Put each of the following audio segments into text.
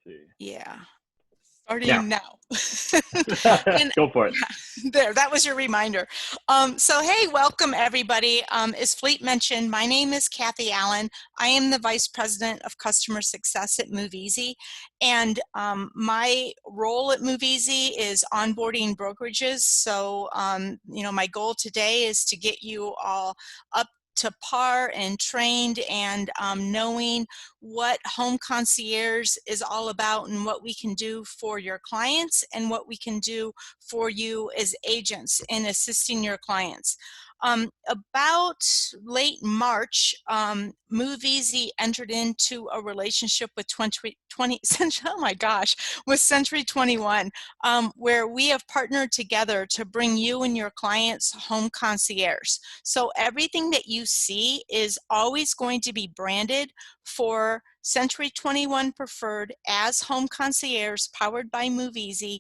see. Yeah. Now, Starting now. And go for it. yeah, there, that was your reminder. So hey, welcome everybody. As Fleet mentioned, my name is Kathy Allen. I am the Vice President of Customer Success at MoveEasy. And my role at MoveEasy is onboarding brokerages. So, my goal today is to get you all up to par and trained and knowing what Home Concierge is all about and what we can do for your clients and what we can do for you as agents in assisting your clients. About late March, MoveEasy entered into a relationship with 20, oh my gosh, with Century 21, where we have partnered together to bring you and your clients Home Concierge. So everything that you see is always going to be branded for Century 21 Preferred as Home Concierge powered by MoveEasy,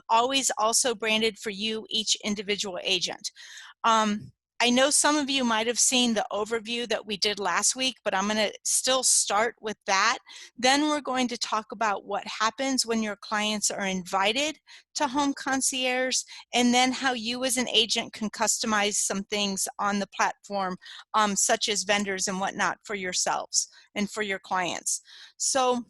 always also branded for you, each individual agent. I know some of you might have seen the overview that we did last week, but I'm going to still start with that. Then we're going to talk about what happens when your clients are invited to Home Concierge, and then how you as an agent can customize some things on the platform, such as vendors and whatnot for yourselves and for your clients. So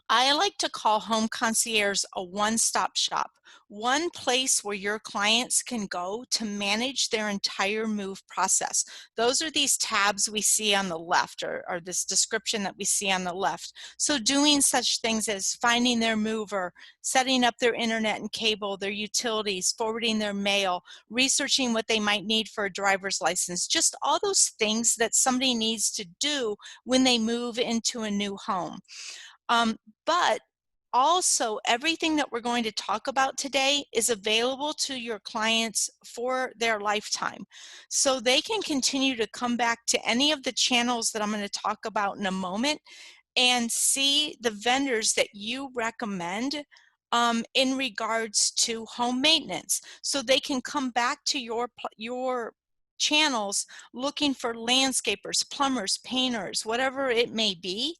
I like to call Home Concierge a one-stop shop, one place where your clients can go to manage their entire move process. Those are these tabs we see on the left, or this description that we see on the left. So doing such things as finding their mover, setting up their internet and cable, their utilities, forwarding their mail, researching what they might need for a driver's license, just all those things that somebody needs to do when they move into a new home. But also, everything that we're going to talk about today is available to your clients for their lifetime. So they can continue to come back to any of the channels that I'm going to talk about in a moment and see the vendors that you recommend in regards to home maintenance. So they can come back to your channels looking for landscapers, plumbers, painters, whatever it may be.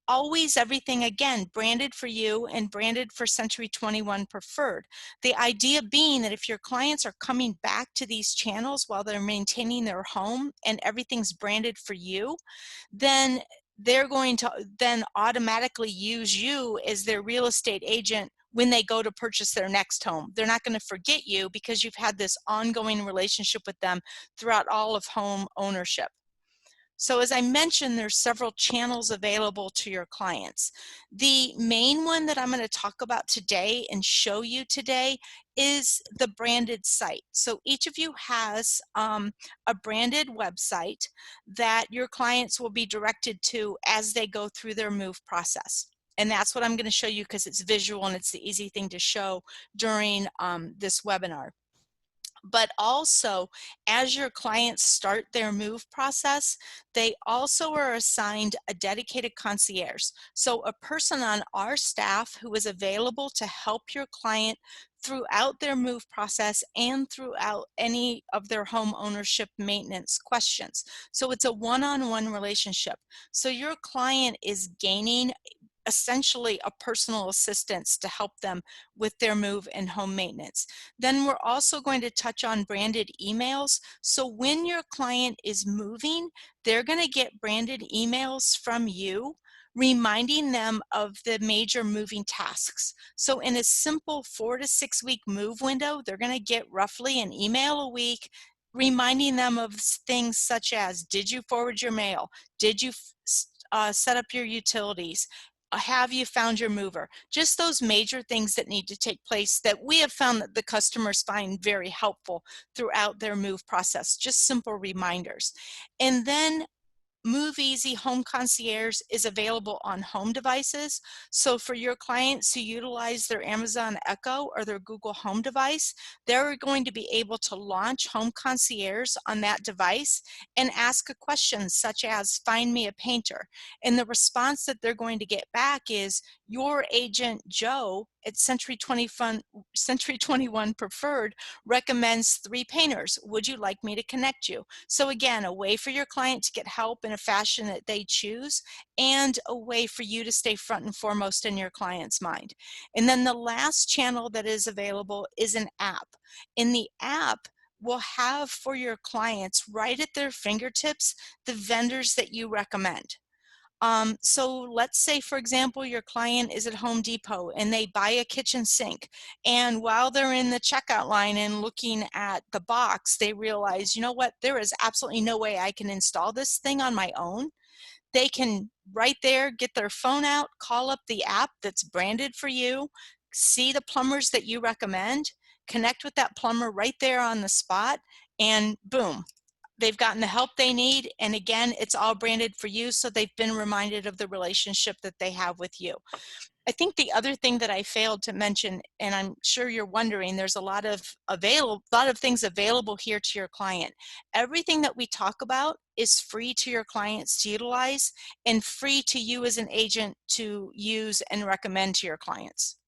Always everything, again, branded for you and branded for Century 21 Preferred. The idea being that if your clients are coming back to these channels while they're maintaining their home and everything's branded for you, then they're going to then automatically use you as their real estate agent when they go to purchase their next home. They're not going to forget you because you've had this ongoing relationship with them throughout all of home ownership. So as I mentioned, there's several channels available to your clients. The main one that I'm going to talk about today and show you today is the branded site. So each of you has a branded website that your clients will be directed to as they go through their move process. And that's what I'm going to show you because it's visual and it's the easy thing to show during this webinar. But also, as your clients start their move process, they also are assigned a dedicated concierge. So a person on our staff who is available to help your client throughout their move process and throughout any of their home ownership maintenance questions. So it's a one-on-one relationship. So your client is gaining essentially a personal assistance to help them with their move and home maintenance. Then we're also going to touch on branded emails. So when your client is moving, they're going to get branded emails from you reminding them of the major moving tasks. So in a simple 4 to 6 week move window, they're going to get roughly an email a week reminding them of things such as, did you forward your mail? Did you set up your utilities? Have you found your mover? Just those major things that need to take place that we have found that the customers find very helpful throughout their move process, just simple reminders. And then MoveEasy Home Concierge is available on home devices. So for your clients who utilize their Amazon Echo or their Google Home device, they're going to be able to launch Home Concierge on that device and ask a question such as, find me a painter. And the response that they're going to get back is, your agent Joe at Century 21 Preferred recommends 3 painters. Would you like me to connect you? So again, a way for your client to get help in a fashion that they choose, and a way for you to stay front and foremost in your client's mind. And then the last channel that is available is an app. In the app, will have for your clients right at their fingertips the vendors that you recommend. So let's say, for example, your client is at Home Depot and they buy a kitchen sink. And while they're in the checkout line and looking at the box, they realize, you know what, there is absolutely no way I can install this thing on my own. They can right there get their phone out, call up the app that's branded for you, see the plumbers that you recommend, connect with that plumber right there on the spot, and boom, they've gotten the help they need. And again, it's all branded for you, so they've been reminded of the relationship that they have with you. I think the other thing that I failed to mention, and I'm sure you're wondering, there's a lot of things available here to your client. Everything that we talk about is free to your clients to utilize, and free to you as an agent to use and recommend to your clients.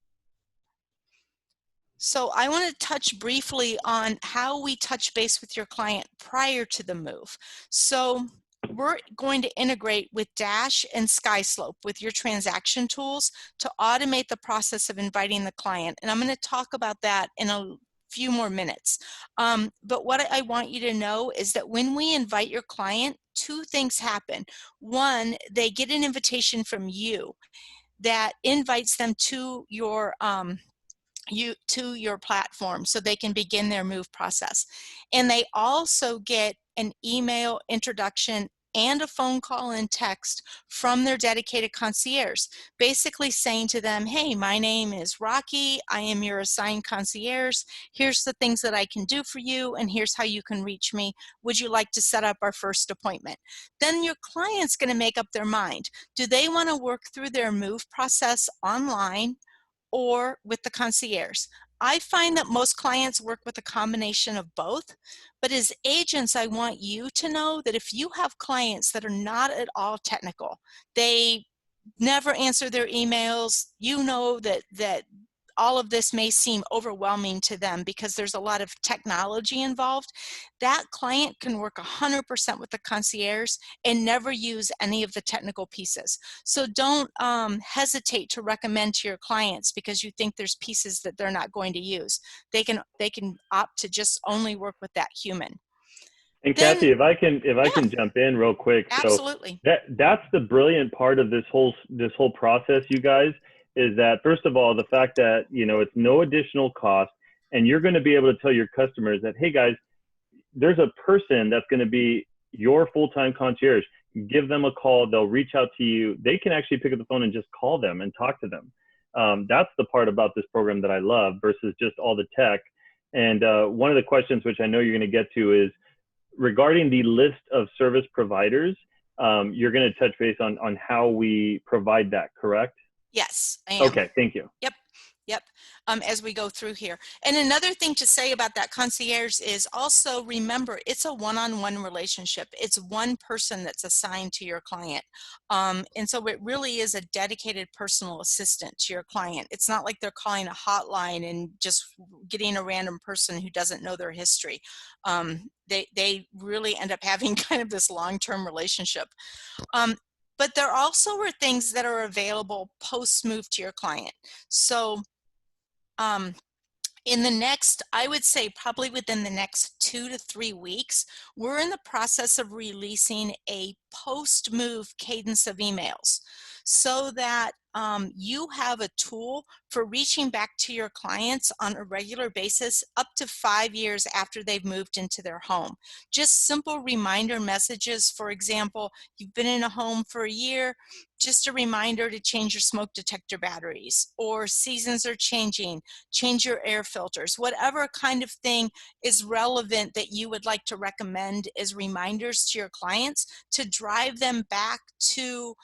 So I want to touch briefly on how we touch base with your client prior to the move. So we're going to integrate with Dash and SkySlope with your transaction tools to automate the process of inviting the client. And I'm going to talk about that in a few more minutes. But what I want you to know is that when we invite your client, 2 things happen. One, they get an invitation from you that invites them to your platform so they can begin their move process. And they also get an email introduction and a phone call and text from their dedicated concierge, basically saying to them, hey, my name is Rocky, I am your assigned concierge, here's the things that I can do for you, and here's how you can reach me. Would you like to set up our first appointment? Then your client's going to make up their mind. Do they want to work through their move process online or with the concierge? I find that most clients work with a combination of both, but as agents, I want you to know that if you have clients that are not at all technical, they never answer their emails, you know that all of this may seem overwhelming to them because there's a lot of technology involved. That client can work 100% with the concierge and never use any of the technical pieces. So don't hesitate to recommend to your clients because you think there's pieces that they're not going to use. They can opt to just only work with that human. And Then, Kathy, if I can yeah, jump in real quick. So absolutely. that's the brilliant part of this whole process, you guys, is that first of all, the fact that, you know, it's no additional cost, and you're going to be able to tell your customers that, hey guys, there's a person that's going to be your full-time concierge. Give them a call. They'll reach out to you. They can actually pick up the phone and just call them and talk to them. That's the part about this program that I love versus just all the tech. And one of the questions, which I know you're going to get to, is regarding the list of service providers. You're going to touch base on how we provide that, correct? Yes, I am. Okay, thank you. Yep. As we go through here. And another thing to say about that concierge is also remember, it's a one-on-one relationship. It's one person that's assigned to your client. And so it really is a dedicated personal assistant to your client. It's not like they're calling a hotline and just getting a random person who doesn't know their history. They really end up having kind of this long-term relationship. But there also are things that are available post-move to your client. So in the next, I would say probably within the next 2 to 3 weeks, we're in the process of releasing a post-move cadence of emails so that you have a tool for reaching back to your clients on a regular basis up to 5 years after they've moved into their home. Just simple reminder messages. For example, you've been in a home for a year, just a reminder to change your smoke detector batteries, or seasons are changing, change your air filters, whatever kind of thing is relevant that you would like to recommend as reminders to your clients to drive them back to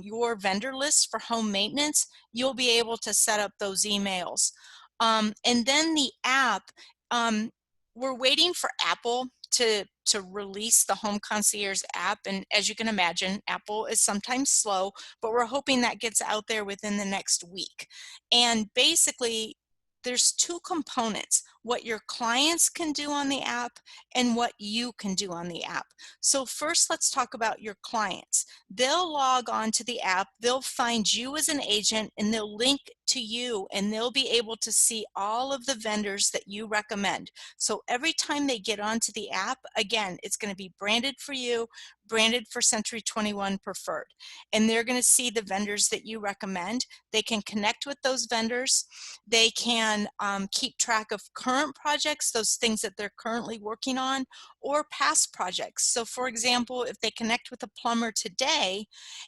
your vendor list for home maintenance. You'll be able to set up those emails. And then the app, we're waiting for Apple to release the Home Concierge app. And as you can imagine, Apple is sometimes slow, but we're hoping that gets out there within the next week. And basically, there's two components: what your clients can do on the app and what you can do on the app. So first, let's talk about your clients. They'll log on to the app, they'll find you as an agent, and they'll link to you, and they'll be able to see all of the vendors that you recommend. So every time they get onto the app, again, it's going to be branded for you, branded for Century 21 Preferred. And they're going to see the vendors that you recommend. They can connect with those vendors. They can keep track of current projects, those things that they're currently working on, or past projects. So for example, if they connect with a plumber today,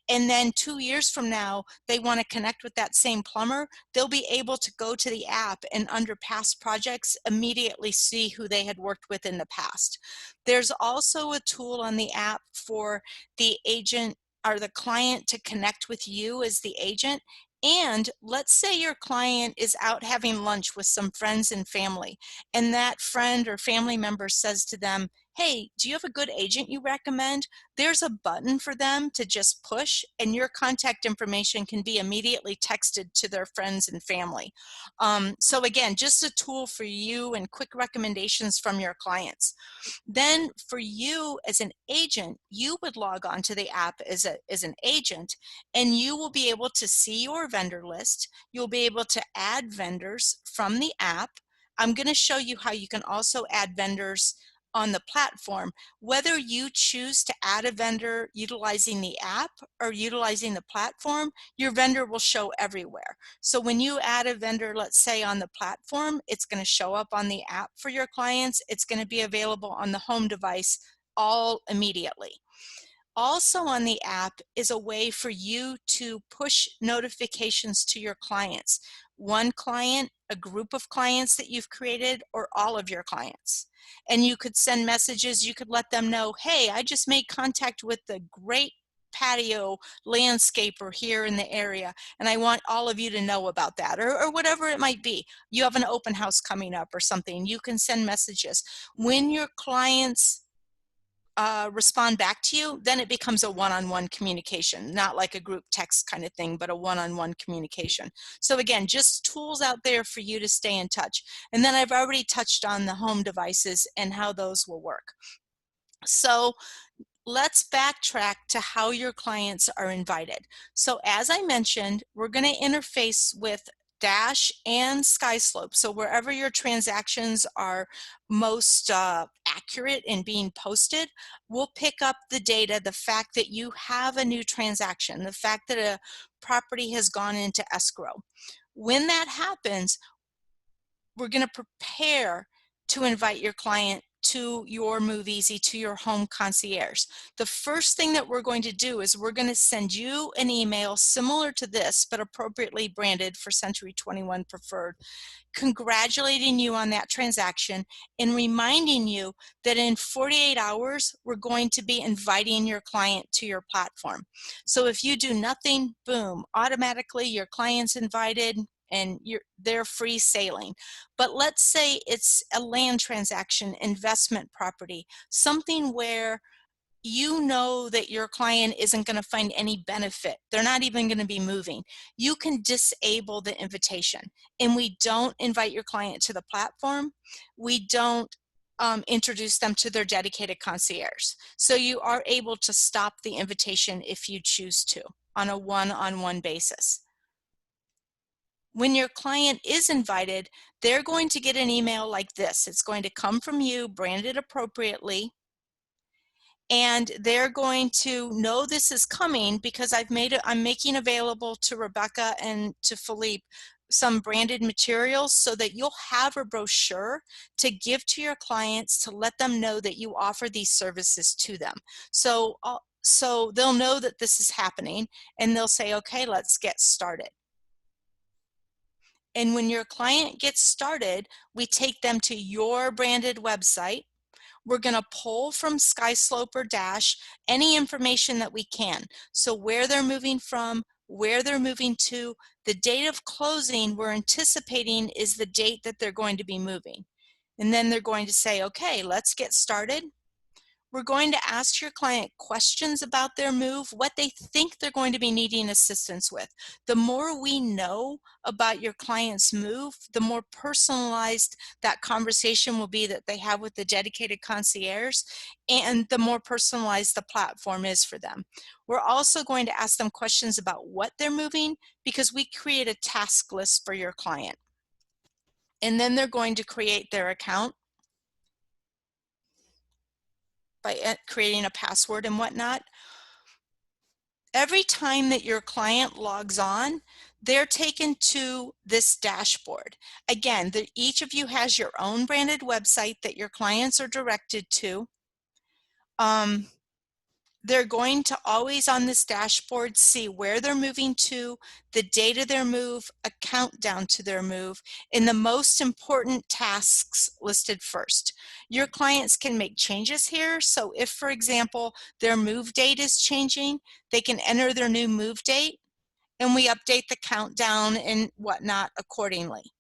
and then 2 years from now, they want to connect with that same plumber, they'll be able to go to the app and under past projects immediately see who they had worked with in the past. There's also a tool on the app for the agent or the client to connect with you as the agent. And let's say your client is out having lunch with some friends and family, and that friend or family member says to them, "Hey, do you have a good agent you recommend?" There's a button for them to just push, and your contact information can be immediately texted to their friends and family. So again, just a tool for you and quick recommendations from your clients. Then for you as an agent, you would log on to the app as an agent, and you will be able to see your vendor list. You'll be able to add vendors from the app. I'm going to show you how you can also add vendors on the platform. Whether you choose to add a vendor utilizing the app or utilizing the platform, your vendor will show everywhere. So when you add a vendor, let's say on the platform, it's going to show up on the app for your clients. It's going to be available on the home device all immediately. Also on the app is a way for you to push notifications to your clients. One client, a group of clients that you've created, or all of your clients. And you could send messages, you could let them know, "Hey, I just made contact with the great patio landscaper here in the area, and I want all of you to know about that," or whatever it might be. You have an open house coming up or something, you can send messages. When your clients respond back to you, then it becomes a one-on-one communication, not like a group text kind of thing, but a one-on-one communication. So again, just tools out there for you to stay in touch. And then I've already touched on the home devices and how those will work. So let's backtrack to how your clients are invited. So as I mentioned, we're going to interface with Dash and SkySlope. So wherever your transactions are most accurate in being posted, we'll pick up the data, the fact that you have a new transaction, the fact that a property has gone into escrow. When that happens, we're going to prepare to invite your client to your Move Easy, to your home concierge. The first thing that we're going to do is we're going to send you an email similar to this, but appropriately branded for Century 21 Preferred, congratulating you on that transaction and reminding you that in 48 hours, we're going to be inviting your client to your platform. So if you do nothing, boom, automatically your client's invited and they're free sailing. But let's say it's a land transaction, investment property, something where you know that your client isn't going to find any benefit. They're not even going to be moving. You can disable the invitation. And we don't invite your client to the platform. We don't introduce them to their dedicated concierge. So you are able to stop the invitation if you choose to on a one-on-one basis. When your client is invited, they're going to get an email like this. It's going to come from you, branded appropriately, and they're going to know this is coming because I'm making available to Rebecca and to Philippe some branded materials so that you'll have a brochure to give to your clients to let them know that you offer these services to them. So they'll know that this is happening and they'll say, "Okay, let's get started." And when your client gets started, we take them to your branded website. We're going to pull from SkySlope or Dash any information that we can. So where they're moving from, where they're moving to, the date of closing we're anticipating is the date that they're going to be moving. And then they're going to say, "Okay, let's get started." We're going to ask your client questions about their move, what they think they're going to be needing assistance with. The more we know about your client's move, the more personalized that conversation will be that they have with the dedicated concierge, and the more personalized the platform is for them. We're also going to ask them questions about what they're moving, because we create a task list for your client. And then they're going to create their account by creating a password and whatnot. Every time that your client logs on, they're taken to this dashboard. Again, each of you has your own branded website that your clients are directed to. They're going to always on this dashboard see where they're moving to, the date of their move, a countdown to their move, and the most important tasks listed first. Your clients can make changes here. So if, for example, their move date is changing, they can enter their new move date, and we update the countdown and whatnot accordingly.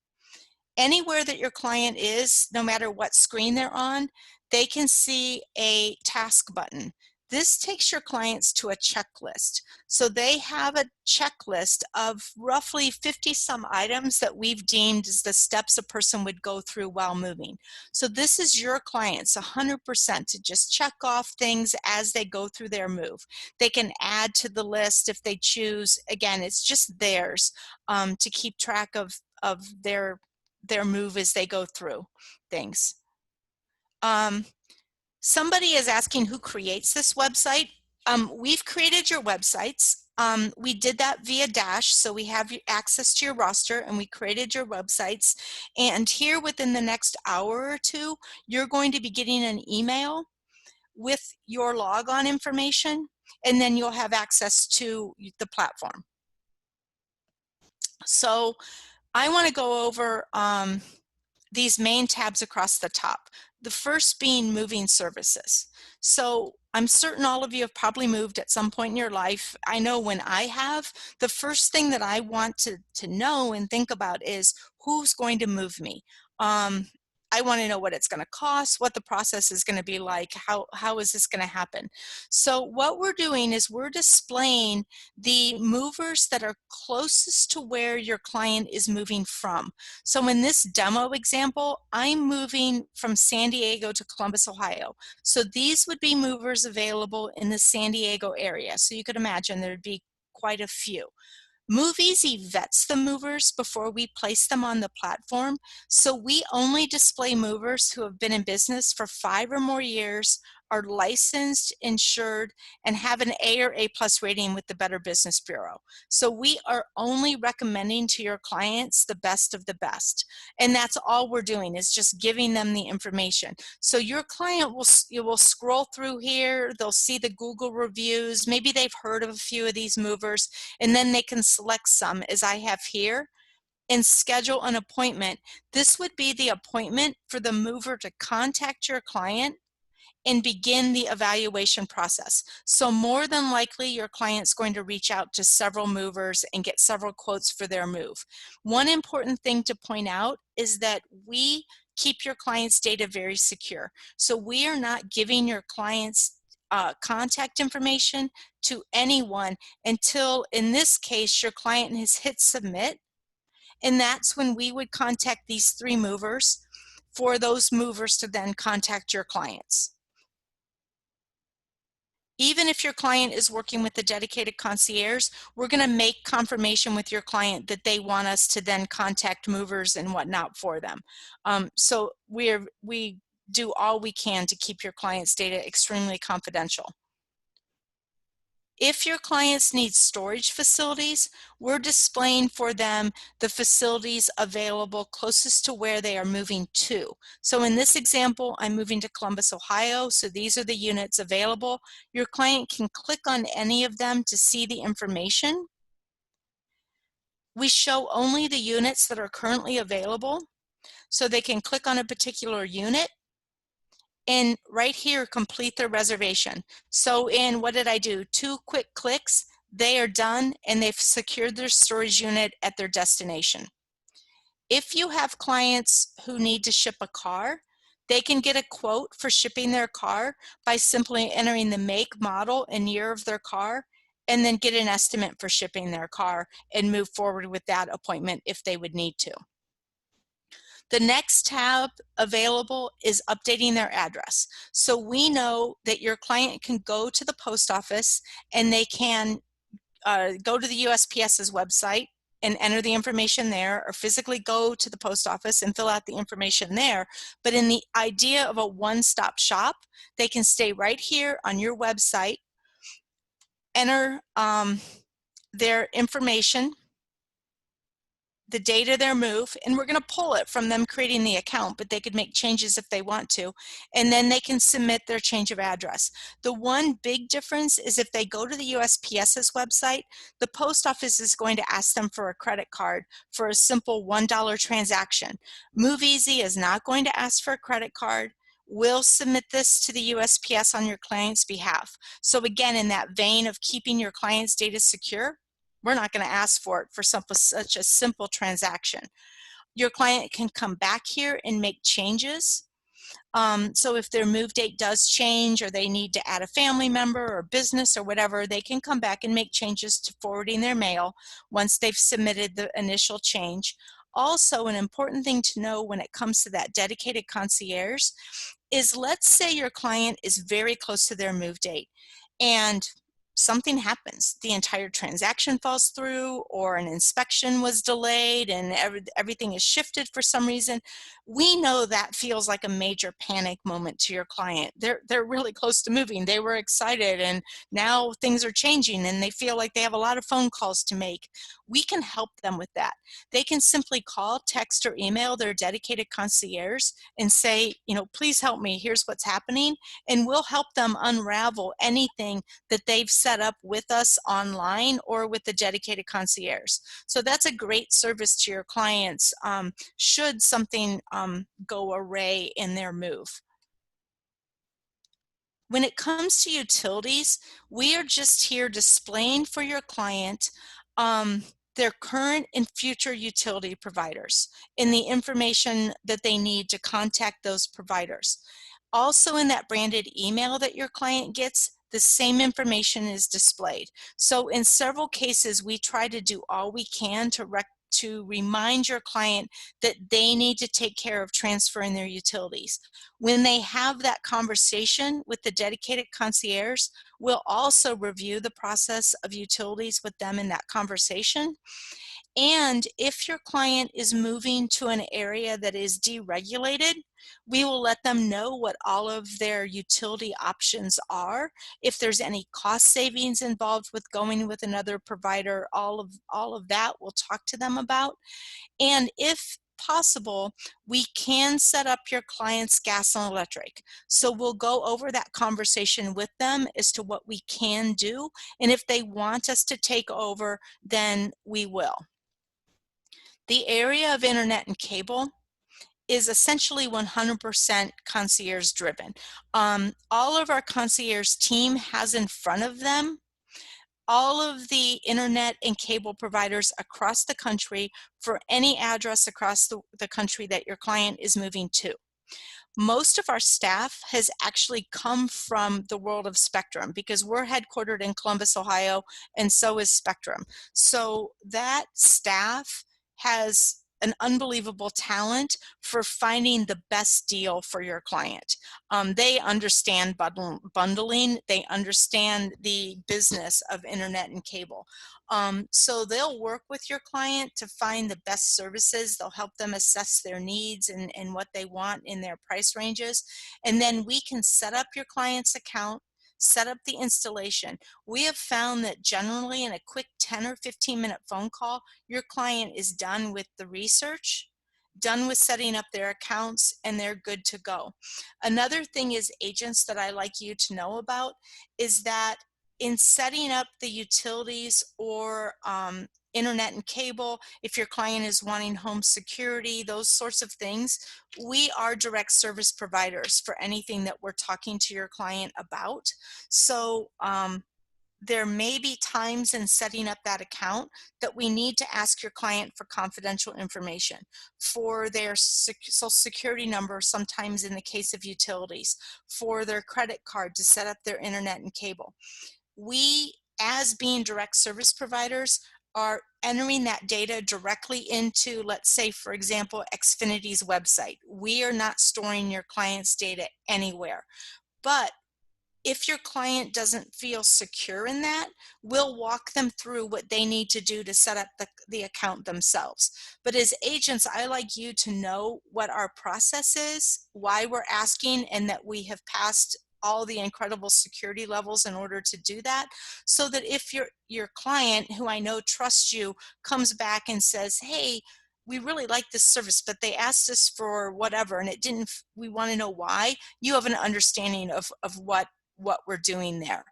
Anywhere that your client is, no matter what screen they're on, they can see a task button. This takes your clients to a checklist. So they have a checklist of roughly 50 some items that we've deemed as the steps a person would go through while moving. So this is your clients 100% to just check off things as they go through their move. They can add to the list if they choose. Again, it's just theirs to keep track of their move as they go through things. Somebody is asking who creates this website. We've created your websites. We did that via Dash, so we have access to your roster, and we created your websites. And here within the next hour or two, you're going to be getting an email with your logon information, and then you'll have access to the platform. So I want to go over these main tabs across the top. The first being moving services. So I'm certain all of you have probably moved at some point in your life. I know when I have, the first thing that I want to know and think about is who's going to move me. I want to know what it's going to cost, what the process is going to be like, how is this going to happen. So what we're doing is we're displaying the movers that are closest to where your client is moving from. So in this demo example, I'm moving from San Diego to Columbus, Ohio. So these would be movers available in the San Diego area. So you could imagine there'd be quite a few. MoveEasy vets the movers before we place them on the platform, so we only display movers who have been in business for 5 or more years, are licensed, insured, and have an A or A+ rating with the Better Business Bureau. So we are only recommending to your clients the best of the best, and that's all we're doing is just giving them the information. So your client will scroll through here, they'll see the Google reviews, maybe they've heard of a few of these movers, and then they can select some, as I have here, and schedule an appointment. This would be the appointment for the mover to contact your client and begin the evaluation process. So more than likely, your client's going to reach out to several movers and get several quotes for their move. One important thing to point out is that we keep your client's data very secure. So we are not giving your client's contact information to anyone until, in this case, your client has hit submit. And that's when we would contact these 3 movers for those movers to then contact your clients. Even if your client is working with a dedicated concierge, we're going to make confirmation with your client that they want us to then contact movers and whatnot for them. So we do all we can to keep your client's data extremely confidential. If your clients need storage facilities, we're displaying for them the facilities available closest to where they are moving to. So in this example, I'm moving to Columbus, Ohio, so these are the units available. Your client can click on any of them to see the information. We show only the units that are currently available, so they can click on a particular unit and right here complete their reservation. So in, what did I do? 2 quick clicks, they are done and they've secured their storage unit at their destination. If you have clients who need to ship a car, They can get a quote for shipping their car by simply entering the make, model, and year of their car, and then get an estimate for shipping their car and move forward with that appointment if they would need to. The next tab available is updating their address. So we know that your client can go to the post office and they can go to the USPS's website and enter the information there, or physically go to the post office and fill out the information there. But in the idea of a one-stop shop, they can stay right here on your website, enter their information, the date of their move, and we're going to pull it from them creating the account, but they could make changes if they want to, and then they can submit their change of address. The one big difference is if they go to the USPS's website, the post office is going to ask them for a credit card for a simple $1 transaction. MoveEasy is not going to ask for a credit card. We'll submit this to the USPS on your client's behalf. So again, in that vein of keeping your client's data secure, we're not going to ask for it for such a simple transaction. Your client can come back here and make changes. So if their move date does change, or they need to add a family member or business or whatever, they can come back and make changes to forwarding their mail once they've submitted the initial change. Also, an important thing to know when it comes to that dedicated concierge is, let's say your client is very close to their move date and something happens, the entire transaction falls through, or an inspection was delayed and everything is shifted for some reason. We know that feels like a major panic moment to your client. They're really close to moving. They were excited, and now things are changing and they feel like they have a lot of phone calls to make. We can help them with that. They can simply call, text, or email their dedicated concierge and say, please help me, here's what's happening, and we'll help them unravel anything that they've set up with us online or with the dedicated concierge. So that's a great service to your clients should something go awry in their move. When it comes to utilities, we are just here displaying for your client their current and future utility providers and the information that they need to contact those providers. Also, in that branded email that your client gets, the same information is displayed. So in several cases, we try to do all we can to remind your client that they need to take care of transferring their utilities. When they have that conversation with the dedicated concierge, we'll also review the process of utilities with them in that conversation. And if your client is moving to an area that is deregulated, we will let them know what all of their utility options are. If there's any cost savings involved with going with another provider, all of that we'll talk to them about. And if possible, we can set up your client's gas and electric. So we'll go over that conversation with them as to what we can do. And if they want us to take over, then we will. The area of internet and cable is essentially 100% concierge driven. All of our concierge team has in front of them all of the internet and cable providers across the country for any address across the country that your client is moving to. Most of our staff has actually come from the world of Spectrum, because we're headquartered in Columbus, Ohio, and so is Spectrum. So that staff has an unbelievable talent for finding the best deal for your client. They understand bundling. They understand the business of internet and cable. So they'll work with your client to find the best services. They'll help them assess their needs and what they want in their price ranges. And then we can set up your client's account, set up the installation. We have found that generally in a quick 10 or 15-minute phone call, your client is done with the research, done with setting up their accounts, and they're good to go. Another thing is, agents, that I like you to know about is that in setting up the utilities or internet and cable, if your client is wanting home security, those sorts of things, we are direct service providers for anything that we're talking to your client about. So there may be times in setting up that account that we need to ask your client for confidential information, for their social security number, sometimes in the case of utilities, for their credit card to set up their internet and cable. We, as being direct service providers, are entering that data directly into, let's say, for example, Xfinity's website. We are not storing your client's data anywhere. But if your client doesn't feel secure in that, we'll walk them through what they need to do to set up the account themselves. But as agents, I like you to know what our process is, why we're asking, and that we have passed all the incredible security levels in order to do that, so that if your client, who I know trusts you, comes back and says, hey, we really like this service, but they asked us for whatever, and it didn't, we want to know why, you have an understanding of what we're doing there.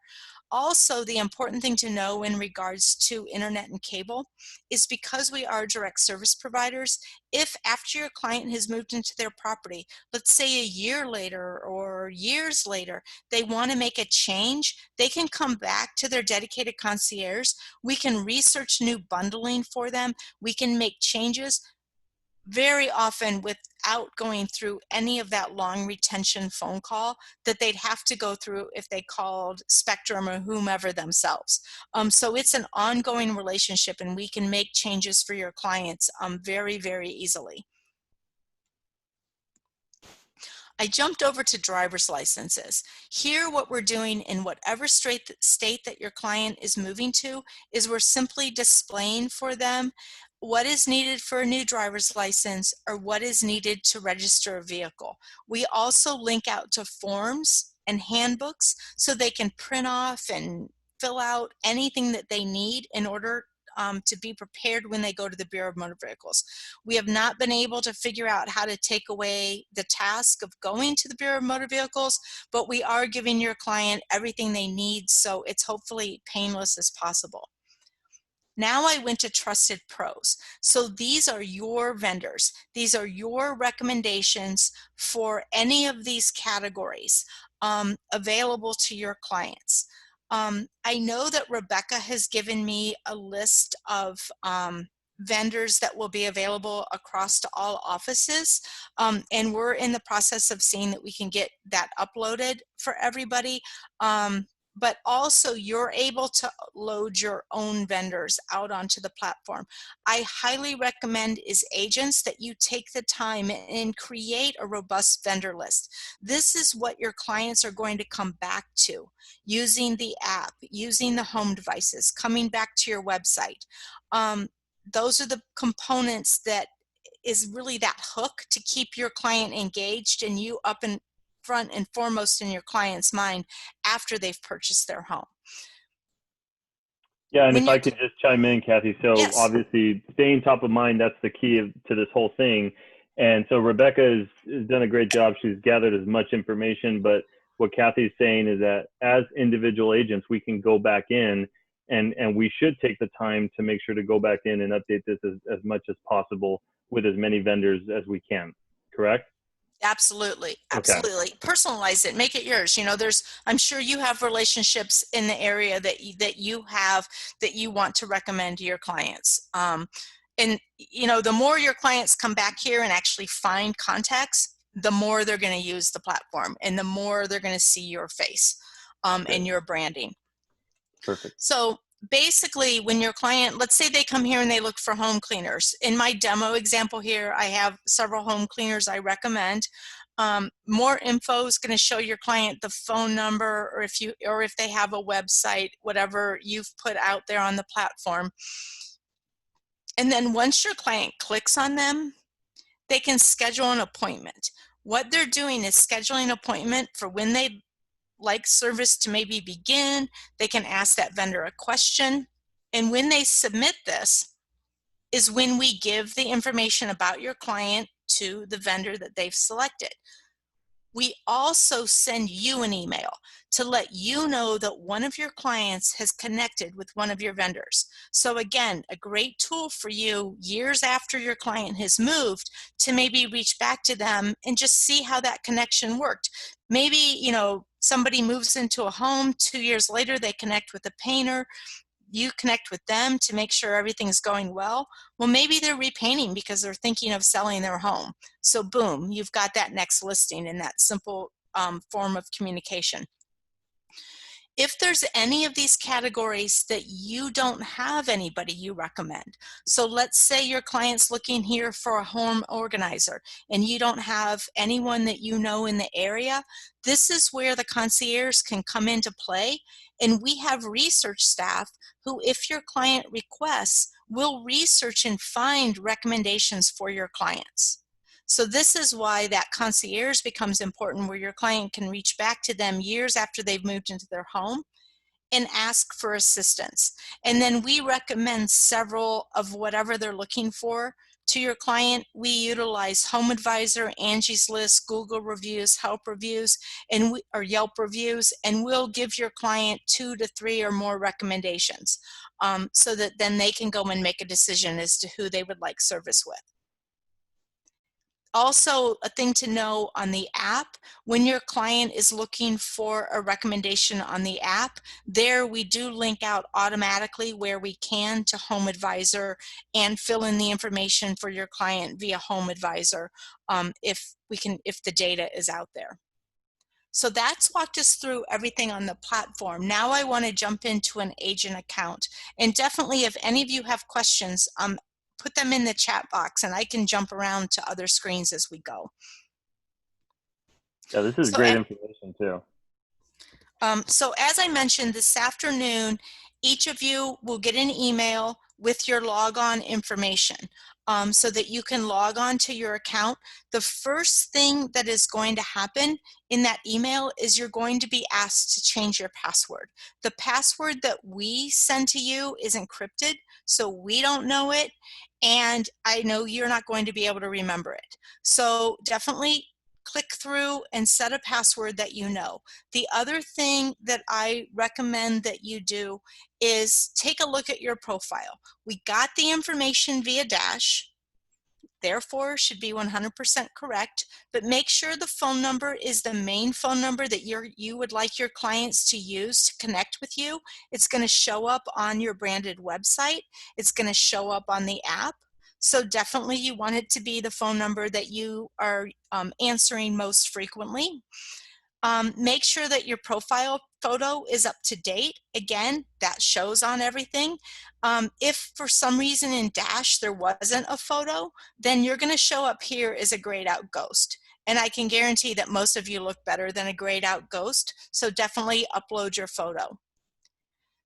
Also, the important thing to know in regards to internet and cable is, because we are direct service providers, if after your client has moved into their property, let's say a year later or years later, they want to make a change, they can come back to their dedicated concierge. We can research new bundling for them. We can make changes very often without going through any of that long retention phone call that they'd have to go through if they called Spectrum or whomever themselves. So it's an ongoing relationship, and we can make changes for your clients very, very easily. I jumped over to driver's licenses. Here, what we're doing in whatever state that your client is moving to is we're simply displaying for them what is needed for a new driver's license or what is needed to register a vehicle. We also link out to forms and handbooks so they can print off and fill out anything that they need in order to be prepared when they go to the Bureau of Motor Vehicles. We have not been able to figure out how to take away the task of going to the Bureau of Motor Vehicles, but we are giving your client everything they need, so it's hopefully painless as possible. Now I went to Trusted Pros. So these are your vendors. These are your recommendations for any of these categories available to your clients. I know that Rebecca has given me a list of vendors that will be available across to all offices, and we're in the process of seeing that we can get that uploaded for everybody. But also, you're able to load your own vendors out onto the platform. I highly recommend, as agents, that you take the time and create a robust vendor list. This is what your clients are going to come back to, using the app, using the home devices, coming back to your website. Those are the components that is really that hook to keep your client engaged and you up and front and foremost in your client's mind after they've purchased their home. Yeah, and if I could just chime in, Kathy. So yes. Obviously staying top of mind, that's the key to this whole thing. And so Rebecca has done a great job. She's gathered as much information, but what Kathy's saying is that as individual agents, we can go back in and we should take the time to make sure to go back in and update this as much as possible with as many vendors as we can, correct? Absolutely. Absolutely. Okay. Personalize it, make it yours. You know, I'm sure you have relationships in the area that you have that you want to recommend to your clients. And, you know, the more your clients come back here and actually find contacts, the more they're going to use the platform and the more they're going to see your face and your branding. Perfect. So basically, when your client, let's say they come here and they look for home cleaners. In my demo example here, I have several home cleaners I recommend. More info is going to show your client the phone number, or if they have a website, whatever you've put out there on the platform. And then once your client clicks on them, they can schedule an appointment. What they're doing is scheduling an appointment for when they like service to maybe begin. They can ask that vendor a question. And when they submit this is when we give the information about your client to the vendor that they've selected. We also send you an email to let you know that one of your clients has connected with one of your vendors. So again, a great tool for you years after your client has moved to maybe reach back to them and just see how that connection worked. Maybe, you know, Somebody moves into a home, 2 years later they connect with a painter, you connect with them to make sure everything's going well. Well, maybe they're repainting because they're thinking of selling their home. So boom, you've got that next listing in that simple form of communication. If there's any of these categories that you don't have anybody you recommend, so let's say your client's looking here for a home organizer and you don't have anyone that you know in the area, this is where the concierge can come into play. And we have research staff who, if your client requests, will research and find recommendations for your clients. So this is why that concierge becomes important, where your client can reach back to them years after they've moved into their home and ask for assistance. And then we recommend several of whatever they're looking for to your client. We utilize Home Advisor, Angie's List, Google reviews, Help reviews, or Yelp reviews, and we'll give your client 2 to 3 or more recommendations so that then they can go and make a decision as to who they would like service with. Also, a thing to know on the app, when your client is looking for a recommendation on the app, there we do link out automatically where we can to Home Advisor and fill in the information for your client via Home Advisor if the data is out there. So that's walked us through everything on the platform. Now I want to jump into an agent account. And definitely, if any of you have questions, put them in the chat box and I can jump around to other screens as we go. Yeah, this is great information too. So as I mentioned this afternoon, each of you will get an email with your logon information so that you can log on to your account. The first thing that is going to happen in that email is you're going to be asked to change your password. The password that we send to you is encrypted, so we don't know it, and I know you're not going to be able to remember it. So definitely click through and set a password that you know. The other thing that I recommend that you do is take a look at your profile. We got the information via Dash, therefore should be 100% correct, but make sure the phone number is the main phone number that you would like your clients to use to connect with you. It's going to show up on your branded website. It's going to show up on the app. So definitely you want it to be the phone number that you are answering most frequently. Make sure that your profile photo is up to date. Again, that shows on everything. If for some reason in Dash there wasn't a photo, then you're going to show up here as a grayed out ghost. And I can guarantee that most of you look better than a grayed out ghost, so definitely upload your photo.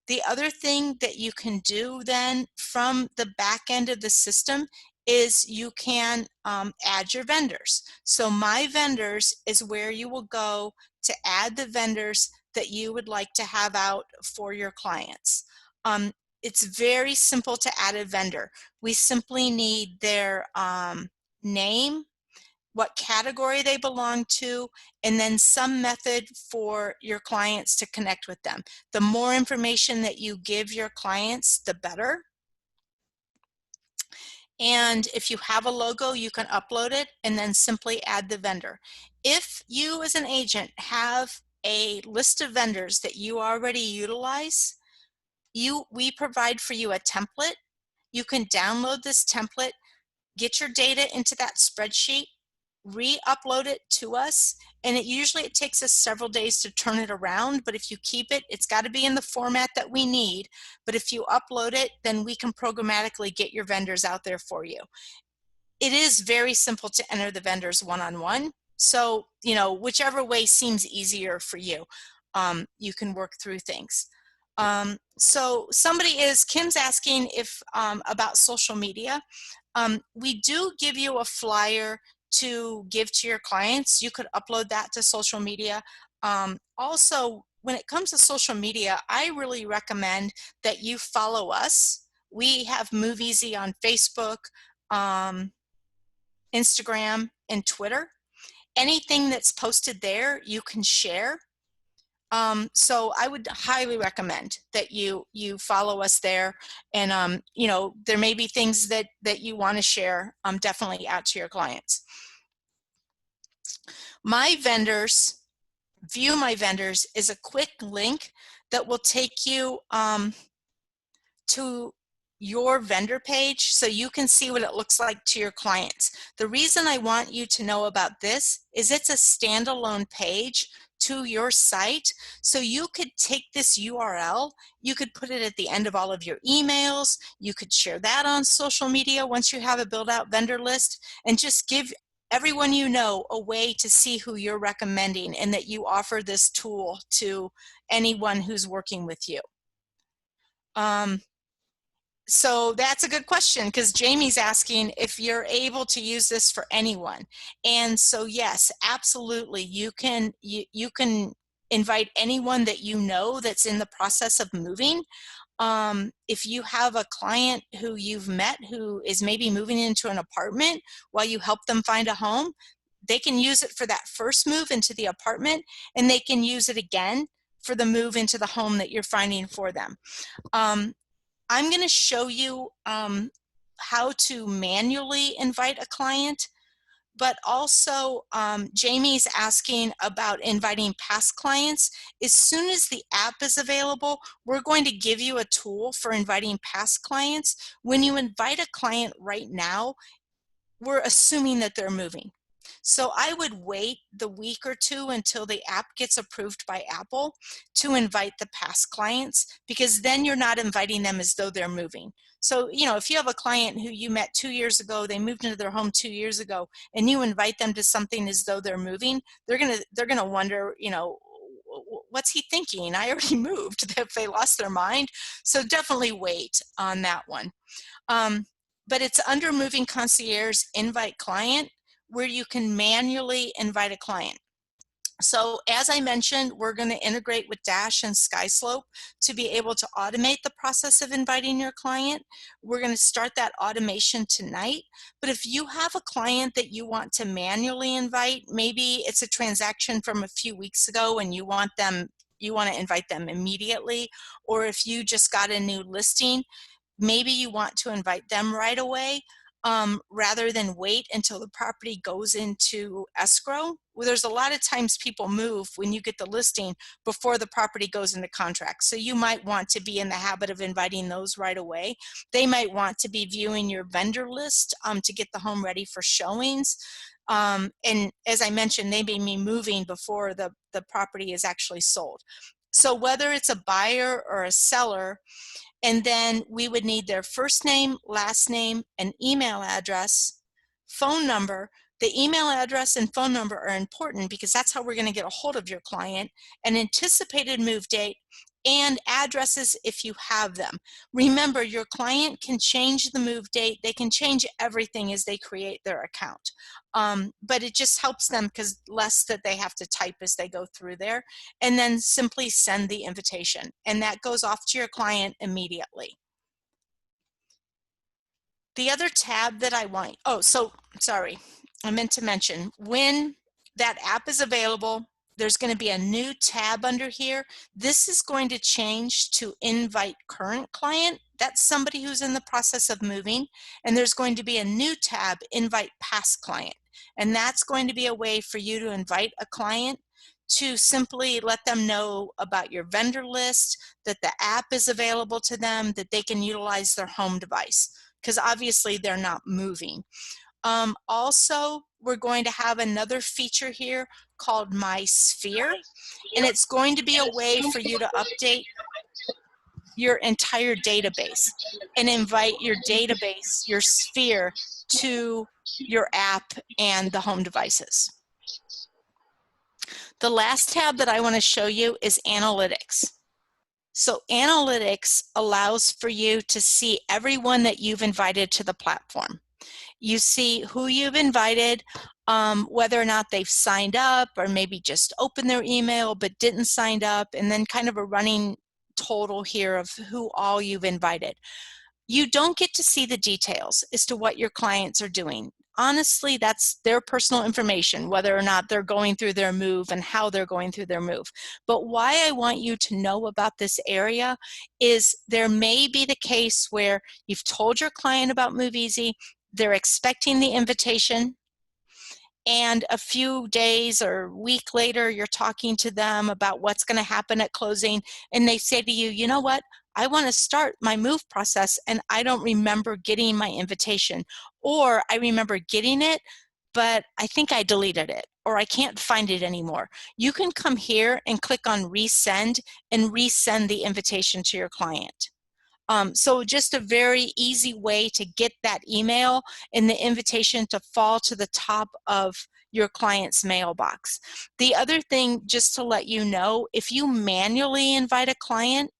The other thing that you can do then from the back end of the system is you can add your vendors. So My Vendors is where you will go to add the vendors that you would like to have out for your clients. It's very simple to add a vendor. We simply need their name, what category they belong to, and then some method for your clients to connect with them. The more information that you give your clients, the better. And if you have a logo, you can upload it and then simply add the vendor. If you as an agent have a list of vendors that you already utilize, we provide for you a template. You can download this template, get your data into that spreadsheet, re-upload it to us, and it takes us several days to turn it around, but if you keep it, it's got to be in the format that we need. But if you upload it, then we can programmatically get your vendors out there for you. It is very simple to enter the vendors one-on-one, so whichever way seems easier for you, you can work through things. So Kim's asking if about social media. We do give you a flyer to give to your clients. You could upload that to social media. Also, when it comes to social media, I really recommend that you follow us. We have Move Easy on Facebook, Instagram, and Twitter. Anything that's posted there, you can share. So I would highly recommend that you follow us there, and there may be things that you want to share definitely out to your clients. My Vendors View My Vendors is a quick link that will take you to your vendor page so you can see what it looks like to your clients. The reason I want you to know about this is it's a standalone page to your site. So you could take this URL, you could put it at the end of all of your emails, you could share that on social media once you have a built out vendor list, and just give everyone you know a way to see who you're recommending and that you offer this tool to anyone who's working with you. So that's a good question, because Jamie's asking if you're able to use this for anyone. And so yes, absolutely, you can invite anyone that you know that's in the process of moving. If you have a client who you've met who is maybe moving into an apartment while you help them find a home, they can use it for that first move into the apartment, and they can use it again for the move into the home that you're finding for them. I'm going to show you how to manually invite a client, but also Jamie's asking about inviting past clients. As soon as the app is available, we're going to give you a tool for inviting past clients. When you invite a client right now, we're assuming that they're moving. So I would wait the week or two until the app gets approved by Apple to invite the past clients, because then you're not inviting them as though they're moving. So, you know, if you have a client who you met 2 years ago, they moved into their home 2 years ago, and you invite them to something as though they're moving, they're gonna wonder, you know, what's he thinking? I already moved, if they lost their mind. So definitely wait on that one. But it's under Moving Concierge Invite Client, where you can manually invite a client. So as I mentioned, we're going to integrate with Dash and SkySlope to be able to automate the process of inviting your client. We're going to start that automation tonight. But if you have a client that you want to manually invite, maybe it's a transaction from a few weeks ago and you want to invite them immediately, or if you just got a new listing, maybe you want to invite them right away rather than wait until the property goes into escrow. Well, there's a lot of times people move when you get the listing before the property goes into contract. So you might want to be in the habit of inviting those right away. They might want to be viewing your vendor list to get the home ready for showings. And as I mentioned, they may be moving before the property is actually sold. So whether it's a buyer or a seller, and then we would need their first name, last name, and email address, phone number. The email address and phone number are important because that's how we're going to get a hold of your client, an anticipated move date, and addresses if you have them. Remember, your client can change the move date. They can change everything as they create their account. But it just helps them because less that they have to type as they go through there. And then simply send the invitation. And that goes off to your client immediately. The other tab that I want, sorry, I meant to mention, when that app is available, there's going to be a new tab under here. This is going to change to Invite Current Client. That's somebody who's in the process of moving. And there's going to be a new tab, Invite Past Client. And that's going to be a way for you to invite a client to simply let them know about your vendor list, that the app is available to them, that they can utilize their home device, because obviously they're not moving. Also, we're going to have another feature here called My Sphere, and it's going to be a way for you to update your entire database and invite your database, your sphere, to your app and the home devices. The last tab that I want to show you is Analytics. So Analytics allows for you to see everyone that you've invited to the platform. You see who you've invited, whether or not they've signed up or maybe just opened their email but didn't sign up, and then kind of a running total here of who all you've invited. You don't get to see the details as to what your clients are doing. Honestly, that's their personal information, whether or not they're going through their move and how they're going through their move. But why I want you to know about this area is there may be the case where you've told your client about Move Easy, they're expecting the invitation, and a few days or week later, you're talking to them about what's going to happen at closing, and they say to you, you know what? I want to start my move process, and I don't remember getting my invitation, or I remember getting it, but I think I deleted it, or I can't find it anymore. You can come here and click on resend and resend the invitation to your client. So just a very easy way to get that email and the invitation to fall to the top of your client's mailbox. The other thing, just to let you know, if you manually invite a client,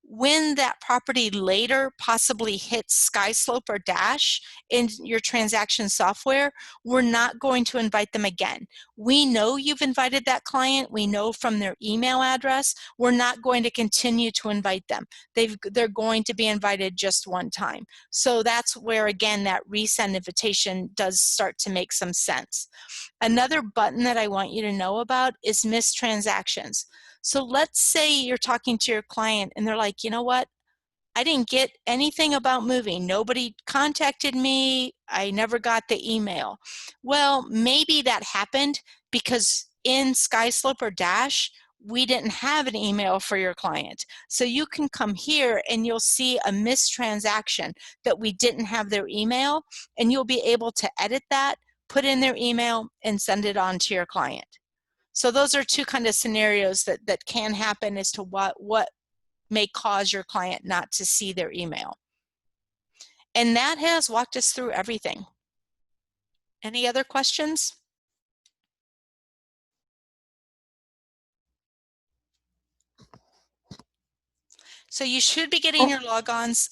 when that property later possibly hits SkySlope or Dash in your transaction software, we're not going to invite them again. We know you've invited that client. We know from their email address. We're not going to continue to invite them. They're going to be invited just one time. So that's where, again, that resend invitation does start to make some sense. Another button that I want you to know about is missed transactions. So let's say you're talking to your client and they're like, you know what? I didn't get anything about moving. Nobody contacted me. I never got the email. Well, maybe that happened because in SkySlope or Dash, we didn't have an email for your client. So you can come here and you'll see a missed transaction that we didn't have their email, and you'll be able to edit that, put in their email, and send it on to your client. So those are two kind of scenarios that can happen as to what may cause your client not to see their email. And that has walked us through everything. Any other questions? So you should be getting your logons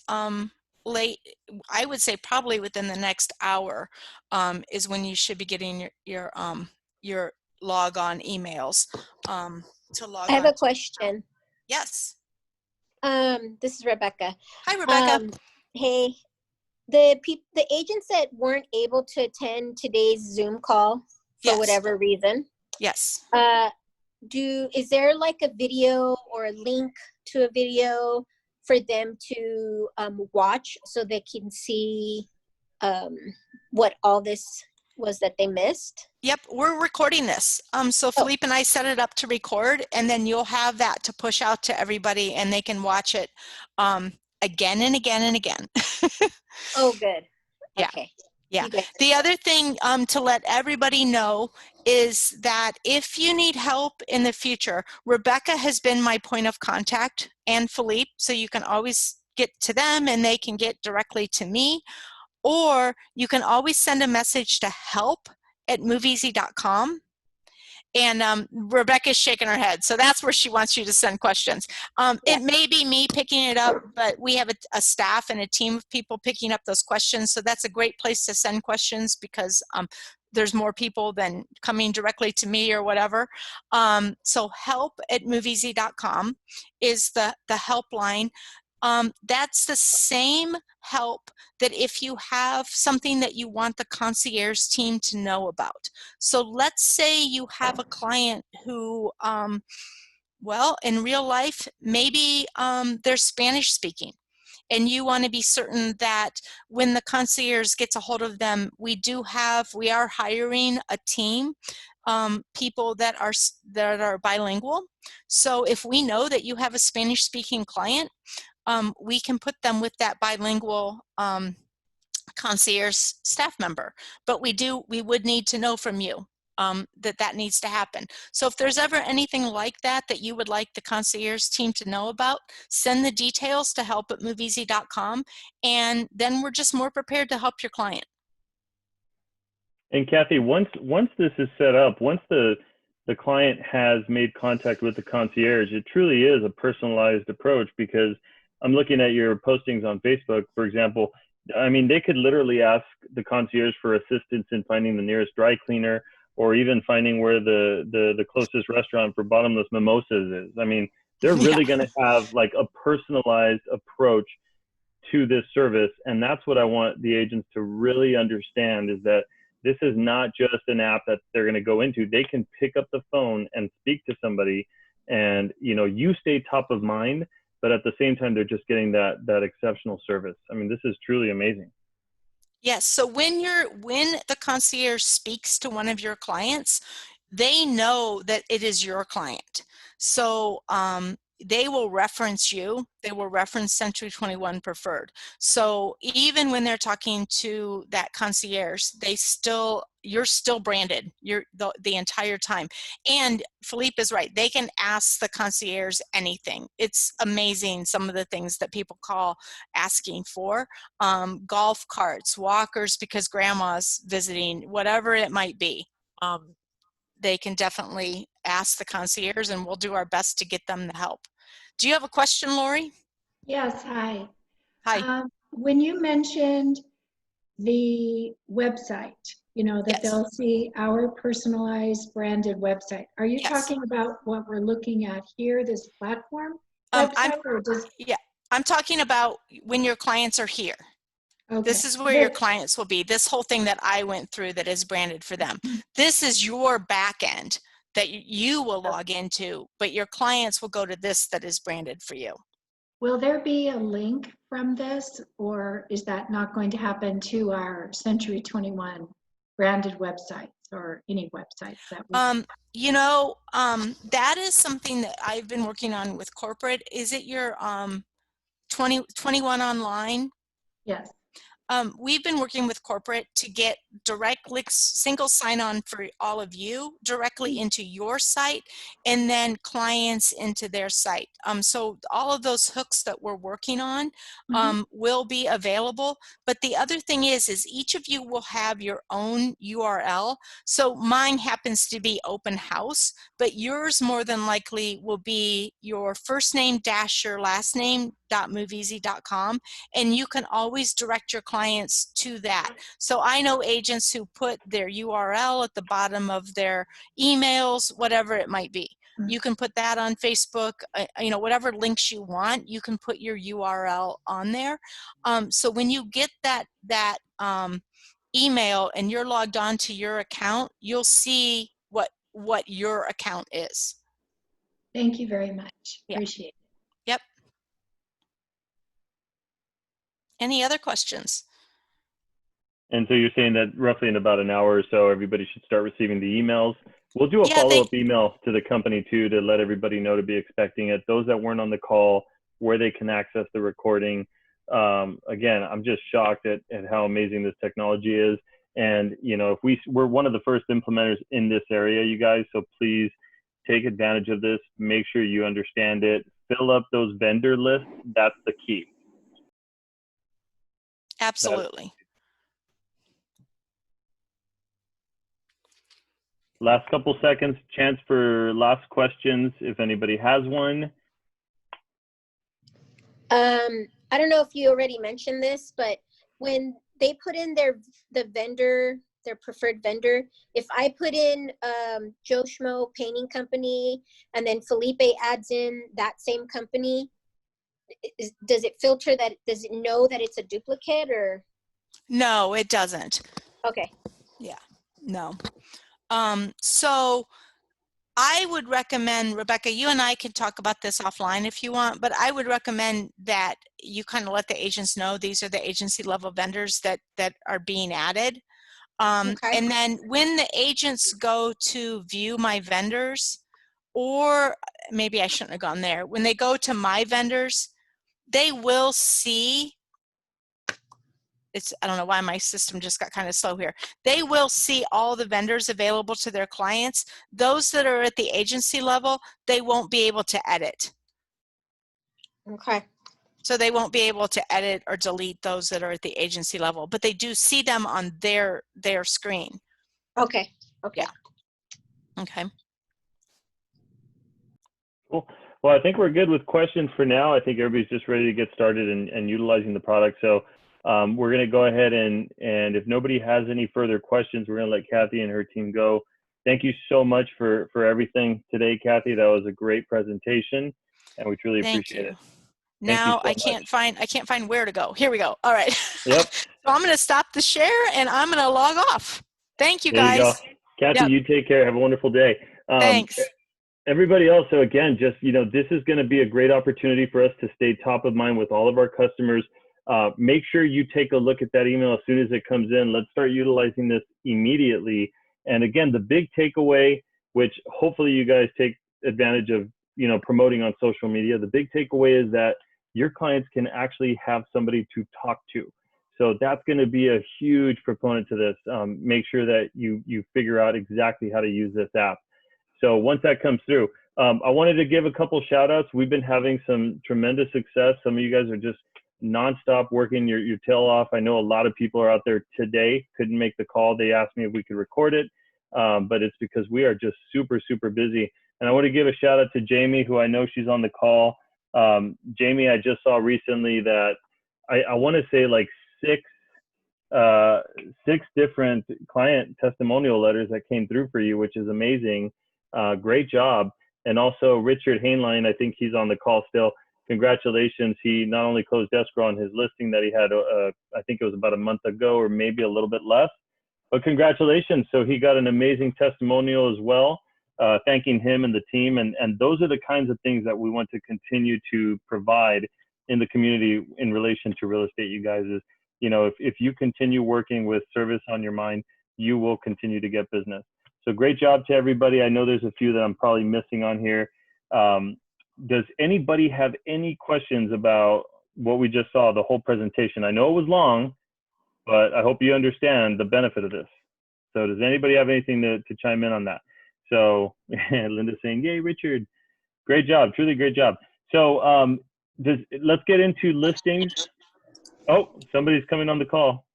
late. I would say probably within the next hour is when you should be getting your logon emails to log on. I have a question. Yes. This is Rebecca. Hi, Rebecca. Hey, the agents that weren't able to attend today's Zoom call for whatever reason. Yes. Is there like a video or a link to a video for them to watch so they can see what all this was that they missed? Yep, we're recording this. So Philippe and I set it up to record, and then you'll have that to push out to everybody, and they can watch it again and again and again. Oh, good. Yeah. Okay. Yeah. The other thing to let everybody know is that if you need help in the future, Rebecca has been my point of contact, and Philippe, so you can always get to them and they can get directly to me, or you can always send a message to help@moveeasy.com. And Rebecca's shaking her head, so that's where she wants you to send questions. It may be me picking it up, but we have a staff and a team of people picking up those questions, so that's a great place to send questions because there's more people than coming directly to me or whatever. So help@moveeasy.com is the helpline. That's the same help that if you have something that you want the concierge team to know about. So let's say you have a client who, well, in real life, maybe they're Spanish speaking, and you want to be certain that when the concierge gets a hold of them, we are hiring a team, people that are bilingual. So if we know that you have a Spanish speaking client, we can put them with that bilingual concierge staff member. But we would need to know from you that needs to happen. So if there's ever anything like that you would like the concierge team to know about, send the details to help@moveeasy.com, and then we're just more prepared to help your client. And Kathy, once this is set up, once the client has made contact with the concierge, it truly is a personalized approach, because I'm looking at your postings on Facebook, for example. I mean, they could literally ask the concierge for assistance in finding the nearest dry cleaner, or even finding where the closest restaurant for bottomless mimosas is. I mean, they're really going to have like a personalized approach to this service. And that's what I want the agents to really understand, is that this is not just an app that they're going to go into. They can pick up the phone and speak to somebody, and you stay top of mind, but at the same time, they're just getting that exceptional service. I mean, this is truly amazing. Yes. So when the concierge speaks to one of your clients, they know that it is your client. So they will reference you. They will reference Century 21 Preferred. So even when they're talking to that concierge, you're still branded. You're the entire time. And Philippe is right. They can ask the concierge anything. It's amazing some of the things that people call asking for. Golf carts, walkers because grandma's visiting, whatever it might be. They can definitely ask the concierge and we'll do our best to get them the help. Do you have a question, Lori? Yes, hi. Hi. When you mentioned the website, that Yes. they'll see our personalized branded website, are you Yes. talking about what we're looking at here, this platform I'm website, or just, yeah, I'm talking about when your clients are here. This okay. is where your clients will be. This whole thing that I went through that is branded for them. This is your back end that you will log into, but your clients will go to this that is branded for you. Will there be a link from this, or is that not going to happen to our Century 21 branded websites or any websites that we that is something that I've been working on with corporate. Is it your 21 online? Yes. We've been working with corporate to get direct links, single sign-on for all of you directly into your site, and then clients into their site. So all of those hooks that we're working on will be available. But the other thing is each of you will have your own URL. So mine happens to be open house, but yours more than likely will be your first name dash your last name .moveeasy.com, and you can always direct your clients to that. So I know agents who put their URL at the bottom of their emails, whatever it might be. You can put that on Facebook, whatever links you want, you can put your URL on there. So when you get that email and you're logged on to your account, you'll see what your account is. Thank you very much. Yeah. Appreciate it. Yep. Any other questions? And so you're saying that roughly in about an hour or so, everybody should start receiving the emails. We'll do a follow-up email to the company too to let everybody know to be expecting it. Those that weren't on the call, where they can access the recording. Again, I'm just shocked at how amazing this technology is. And if we're one of the first implementers in this area, you guys, so please take advantage of this. Make sure you understand it. Fill up those vendor lists. That's the key. Absolutely. Last couple seconds, chance for last questions if anybody has one. I don't know if you already mentioned this, but when they put in their preferred vendor, if I put in Joe Schmo Painting Company and then Felipe adds in that same company, does it filter that? Does it know that it's a duplicate or? No, it doesn't. Okay. Yeah, no. So I would recommend, Rebecca, you and I can talk about this offline if you want, but I would recommend that you kind of let the agents know these are the agency level vendors that are being added. Okay. And then when the agents go to view my vendors, or maybe I shouldn't have gone there, when they go to my vendors, they will see, I don't know why my system just got kind of slow here. They will see all the vendors available to their clients. Those that are at the agency level, they won't be able to edit. Okay. So they won't be able to edit or delete those that are at the agency level, but they do see them on their screen. Okay. Okay. Yeah. Okay. Cool. Well, I think we're good with questions for now. I think everybody's just ready to get started and utilizing the product. So we're going to go ahead and if nobody has any further questions, we're going to let Kathy and her team go. Thank you so much for everything today, Kathy. That was a great presentation, and we truly appreciate it. Now I can't find where to go. Here we go. All right. Yep. So I'm going to stop the share and I'm going to log off. Thank you, guys. There you go. Kathy, you take care. Have a wonderful day. Thanks. Everybody else, so again, just, this is going to be a great opportunity for us to stay top of mind with all of our customers. make sure you take a look at that email as soon as it comes in. Let's start utilizing this immediately. And again, the big takeaway, which hopefully you guys take advantage of, you know, promoting on social media, the big takeaway is that your clients can actually have somebody to talk to. So that's going to be a huge proponent to this. Make sure that you figure out exactly how to use this app. So once that comes through, I wanted to give a couple shout outs. We've been having some tremendous success. Some of you guys are just nonstop working your tail off. I know a lot of people are out there today, couldn't make the call. They asked me if we could record it, but it's because we are just super, super busy. And I want to give a shout out to Jamie, who I know she's on the call. Jamie, I just saw recently that I want to say like six different client testimonial letters that came through for you, which is amazing. Great job. And also Richard Hainline, I think he's on the call still. Congratulations. He not only closed escrow on his listing that he had, I think it was about a month ago or maybe a little bit less, but congratulations. So he got an amazing testimonial as well, thanking him and the team. And those are the kinds of things that we want to continue to provide in the community in relation to real estate, you guys. Is, you know, if you continue working with service on your mind, you will continue to get business. So great job to everybody. I know there's a few that I'm probably missing on here. Does anybody have any questions about what we just saw, the whole presentation? I know it was long, but I hope you understand the benefit of this. So does anybody have anything to chime in on that? So Linda's saying, yay, Richard. Great job, truly great job. So let's get into listings. Oh, somebody's coming on the call.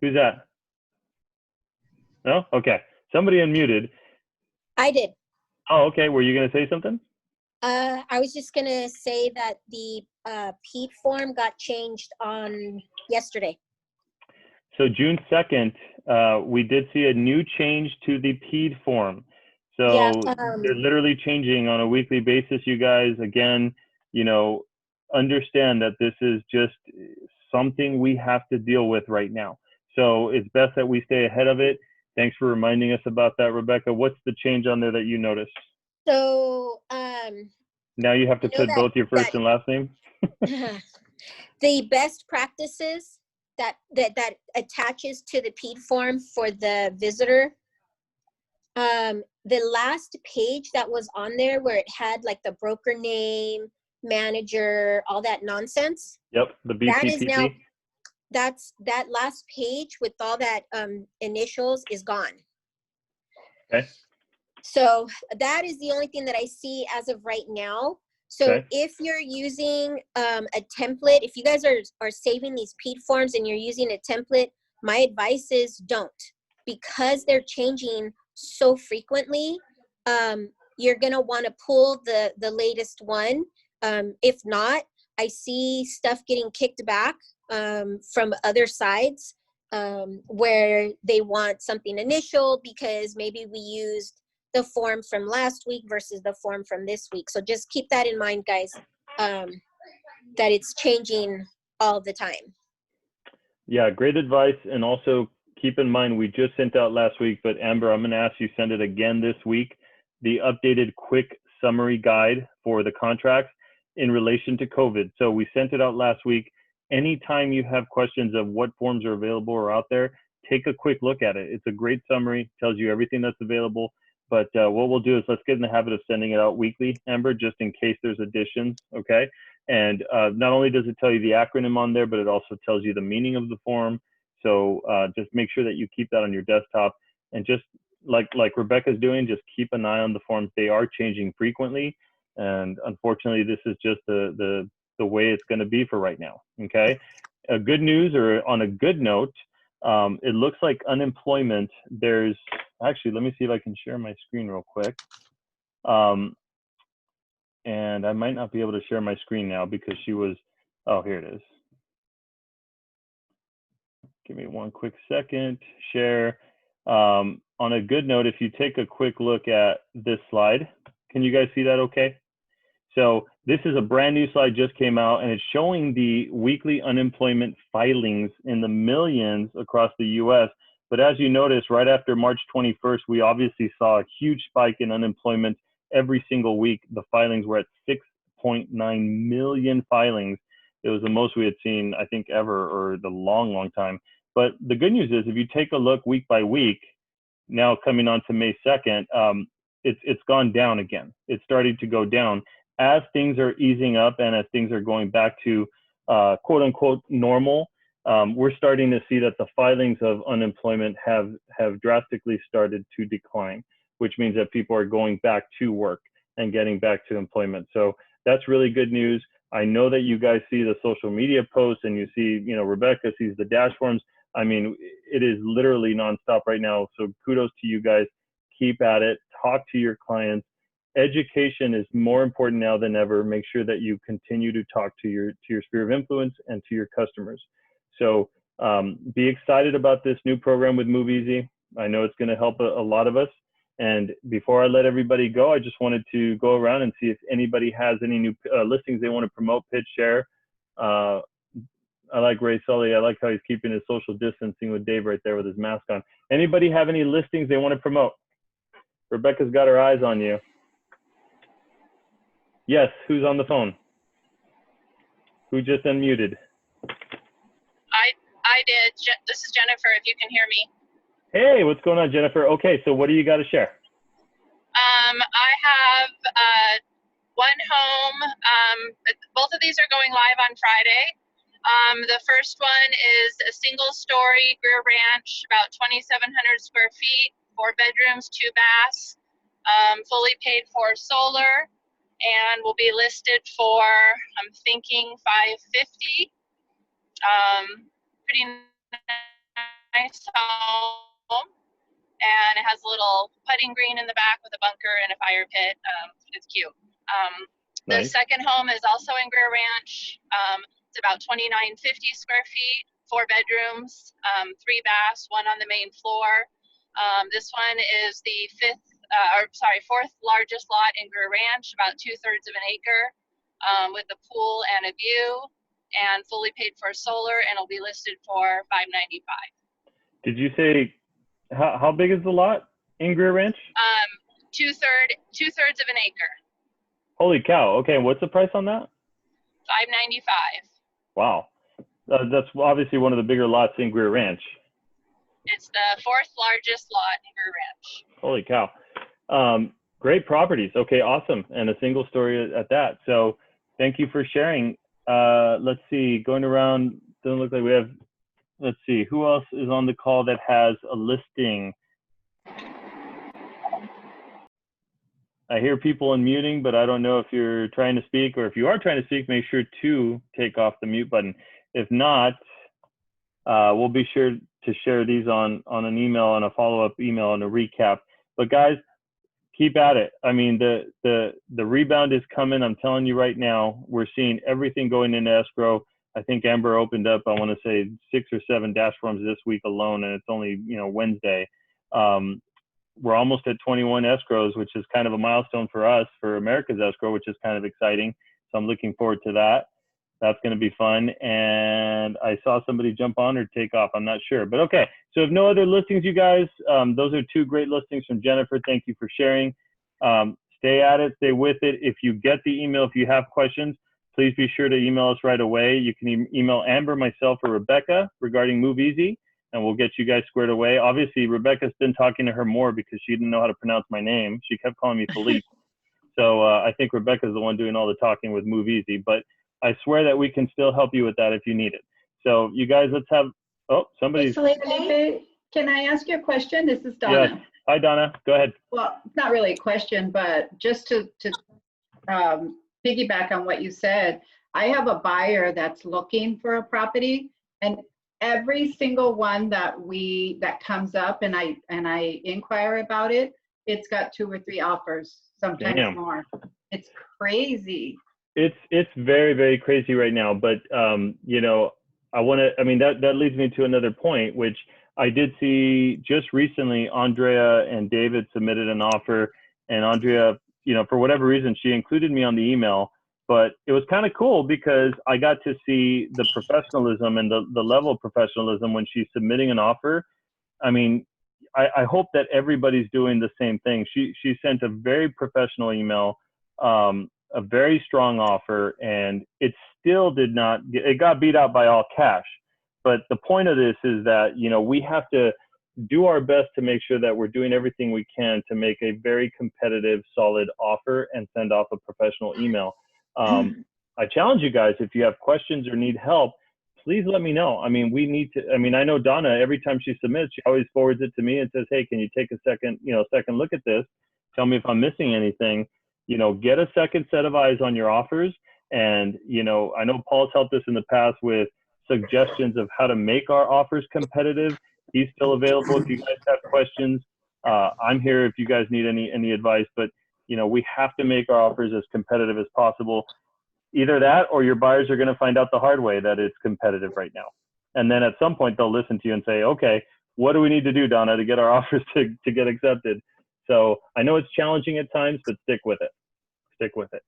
Who's that? No? Okay. Somebody unmuted. I did. Oh, okay. Were you going to say something? I was just gonna say that the PEAT form got changed on yesterday. So June 2nd, we did see a new change to the PEAT form. So Yeah, they're literally changing on a weekly basis, you guys. Again, you know, understand that this is just something we have to deal with right now. So it's best that we stay ahead of it. Thanks for reminding us about that, Rebecca. What's the change on there that you noticed? So now you have to put both your first and last name. The best practices that attaches to the PEAT form for the visitor. The last page that was on there where it had like the broker name, manager, all that nonsense. Yep, the BCPP. That is now, that last page with all that initials is gone. Okay. So that is the only thing that I see as of right now. So okay. If you're using a template, if you guys are saving these PEAT forms and you're using a template, my advice is don't, because they're changing so frequently. You're gonna want to pull the latest one. If not, I see stuff getting kicked back from other sides where they want something initial because maybe we used the form from last week versus the form from this week. So just keep that in mind, guys, that it's changing all the time. Yeah, great advice. And also keep in mind, we just sent out last week, but Amber, I'm going to ask you send it again this week, the updated quick summary guide for the contracts in relation to COVID. So we sent it out last week. Anytime you have questions of what forms are available or out there, take a quick look at it. It's a great summary, tells you everything that's available. But what we'll do is let's get in the habit of sending it out weekly, Amber, just in case there's additions, okay? And not only does it tell you the acronym on there, but it also tells you the meaning of the form. So just make sure that you keep that on your desktop. And just like Rebecca's doing, just keep an eye on the forms. They are changing frequently. And unfortunately, this is just the way it's going to be for right now, okay? Good news, or on a good note, it looks like unemployment, there's, actually, let me see if I can share my screen real quick. And I might not be able to share my screen now because she was, oh, here it is. Give me one quick second, share. On a good note, if you take a quick look at this slide, can you guys see that okay? So this is a brand new slide, just came out, and it's showing the weekly unemployment filings in the millions across the US. But as you notice, right after March 21st, we obviously saw a huge spike in unemployment every single week. The filings were at 6.9 million filings. It was the most we had seen, I think, ever, or the long time. But the good news is, if you take a look week by week, now coming on to May 2nd, it's gone down again. It's starting to go down as things are easing up and as things are going back to quote unquote normal. We're starting to see that the filings of unemployment have drastically started to decline, which means that people are going back to work and getting back to employment. So that's really good news. I know that you guys see the social media posts, and you see, you know, Rebecca sees the dash forms. I mean, it is literally nonstop right now. So kudos to you guys. Keep at it. Talk to your clients. Education is more important now than ever. Make sure that you continue to talk to your sphere of influence and to your customers. So be excited about this new program with Move Easy. I know it's going to help a lot of us. And before I let everybody go, I just wanted to go around and see if anybody has any new listings they want to promote, pitch, share. I like Ray Sully. I like how he's keeping his social distancing with Dave right there with his mask on. Anybody have any listings they want to promote? Rebecca's got her eyes on you. Yes, who's on the phone? Who just unmuted? I did. This is Jennifer, if you can hear me. Hey, what's going on, Jennifer? Okay, so what do you got to share? I have one home. Both of these are going live on Friday. The first one is a single-story rear ranch, about 2,700 square feet, 4 bedrooms, 2 baths, fully paid for solar, and will be listed for, I'm thinking, $550. Pretty nice home, and it has a little putting green in the back with a bunker and a fire pit. It's cute. The Nice. second home is also in Greer Ranch. It's about 2,950 square feet, 4 bedrooms, 3 baths, 1 on the main floor. This one is the fourth largest lot in Greer Ranch, about 2/3 of an acre, with a pool and a view, and fully paid for solar, and will be listed for $595. Did you say how big is the lot in Greer Ranch? 2/3 of an acre. Holy cow! Okay, what's the price on that? $595. Wow, that's obviously one of the bigger lots in Greer Ranch. It's the 4th largest lot in Greer Ranch. Holy cow! Great properties. Okay, awesome, and a single story at that. So, thank you for sharing. Let's see, going around, doesn't look like we have, let's see, who else is on the call that has a listing? I hear people unmuting, but I don't know if you're trying to speak, or if you are trying to speak, make sure to take off the mute button. If not, we'll be sure to share these on an email, and a follow-up email and a recap. But guys, keep at it. I mean, the rebound is coming. I'm telling you right now, we're seeing everything going into escrow. I think Amber opened up, I want to say 6 or 7 dash forms this week alone, and it's only, you know, Wednesday. We're almost at 21 escrows, which is kind of a milestone for us, for America's escrow, which is kind of exciting. So I'm looking forward to that. That's going to be fun. And I saw somebody jump on or take off. I'm not sure, but okay. So if no other listings, you guys, those are 2 great listings from Jennifer. Thank you for sharing. Stay at it, stay with it. If you get the email, if you have questions, please be sure to email us right away. You can email Amber, myself, or Rebecca regarding Move Easy, and we'll get you guys squared away. Obviously, Rebecca's been talking to her more because she didn't know how to pronounce my name. She kept calling me Philippe. So I think Rebecca's the one doing all the talking with Move Easy, but I swear that we can still help you with that if you need it. So you guys, let's have, oh, somebody's. Felipe, can I ask you a question? This is Donna. Yes. Hi, Donna. Go ahead. Well, it's not really a question, but just to piggyback on what you said, I have a buyer that's looking for a property, and every single one that comes up and I inquire about it, it's got 2 or 3 offers, sometimes Damn. more. It's crazy. It's very, very crazy right now, but you know, that leads me to another point, which I did see just recently. Andrea and David submitted an offer, and Andrea, you know, for whatever reason, she included me on the email, but it was kind of cool because I got to see the professionalism and the level of professionalism when she's submitting an offer. I mean, I hope that everybody's doing the same thing. She sent a very professional email, a very strong offer, and it's still did not get, it got beat out by all cash. But the point of this is that, you know, we have to do our best to make sure that we're doing everything we can to make a very competitive, solid offer and send off a professional email. I challenge you guys, if you have questions or need help, please let me know. I mean, we need to, I mean, I know Donna, every time she submits, she always forwards it to me and says, hey, can you take a second, you know, second look at this? Tell me if I'm missing anything. You know, get a second set of eyes on your offers. And, you know, I know Paul's helped us in the past with suggestions of how to make our offers competitive. He's still available if you guys have questions. I'm here if you guys need any advice, but, you know, we have to make our offers as competitive as possible. Either that or your buyers are going to find out the hard way that it's competitive right now. And then at some point they'll listen to you and say, okay, what do we need to do, Donna, to get our offers to get accepted? So I know it's challenging at times, but stick with it. Stick with it.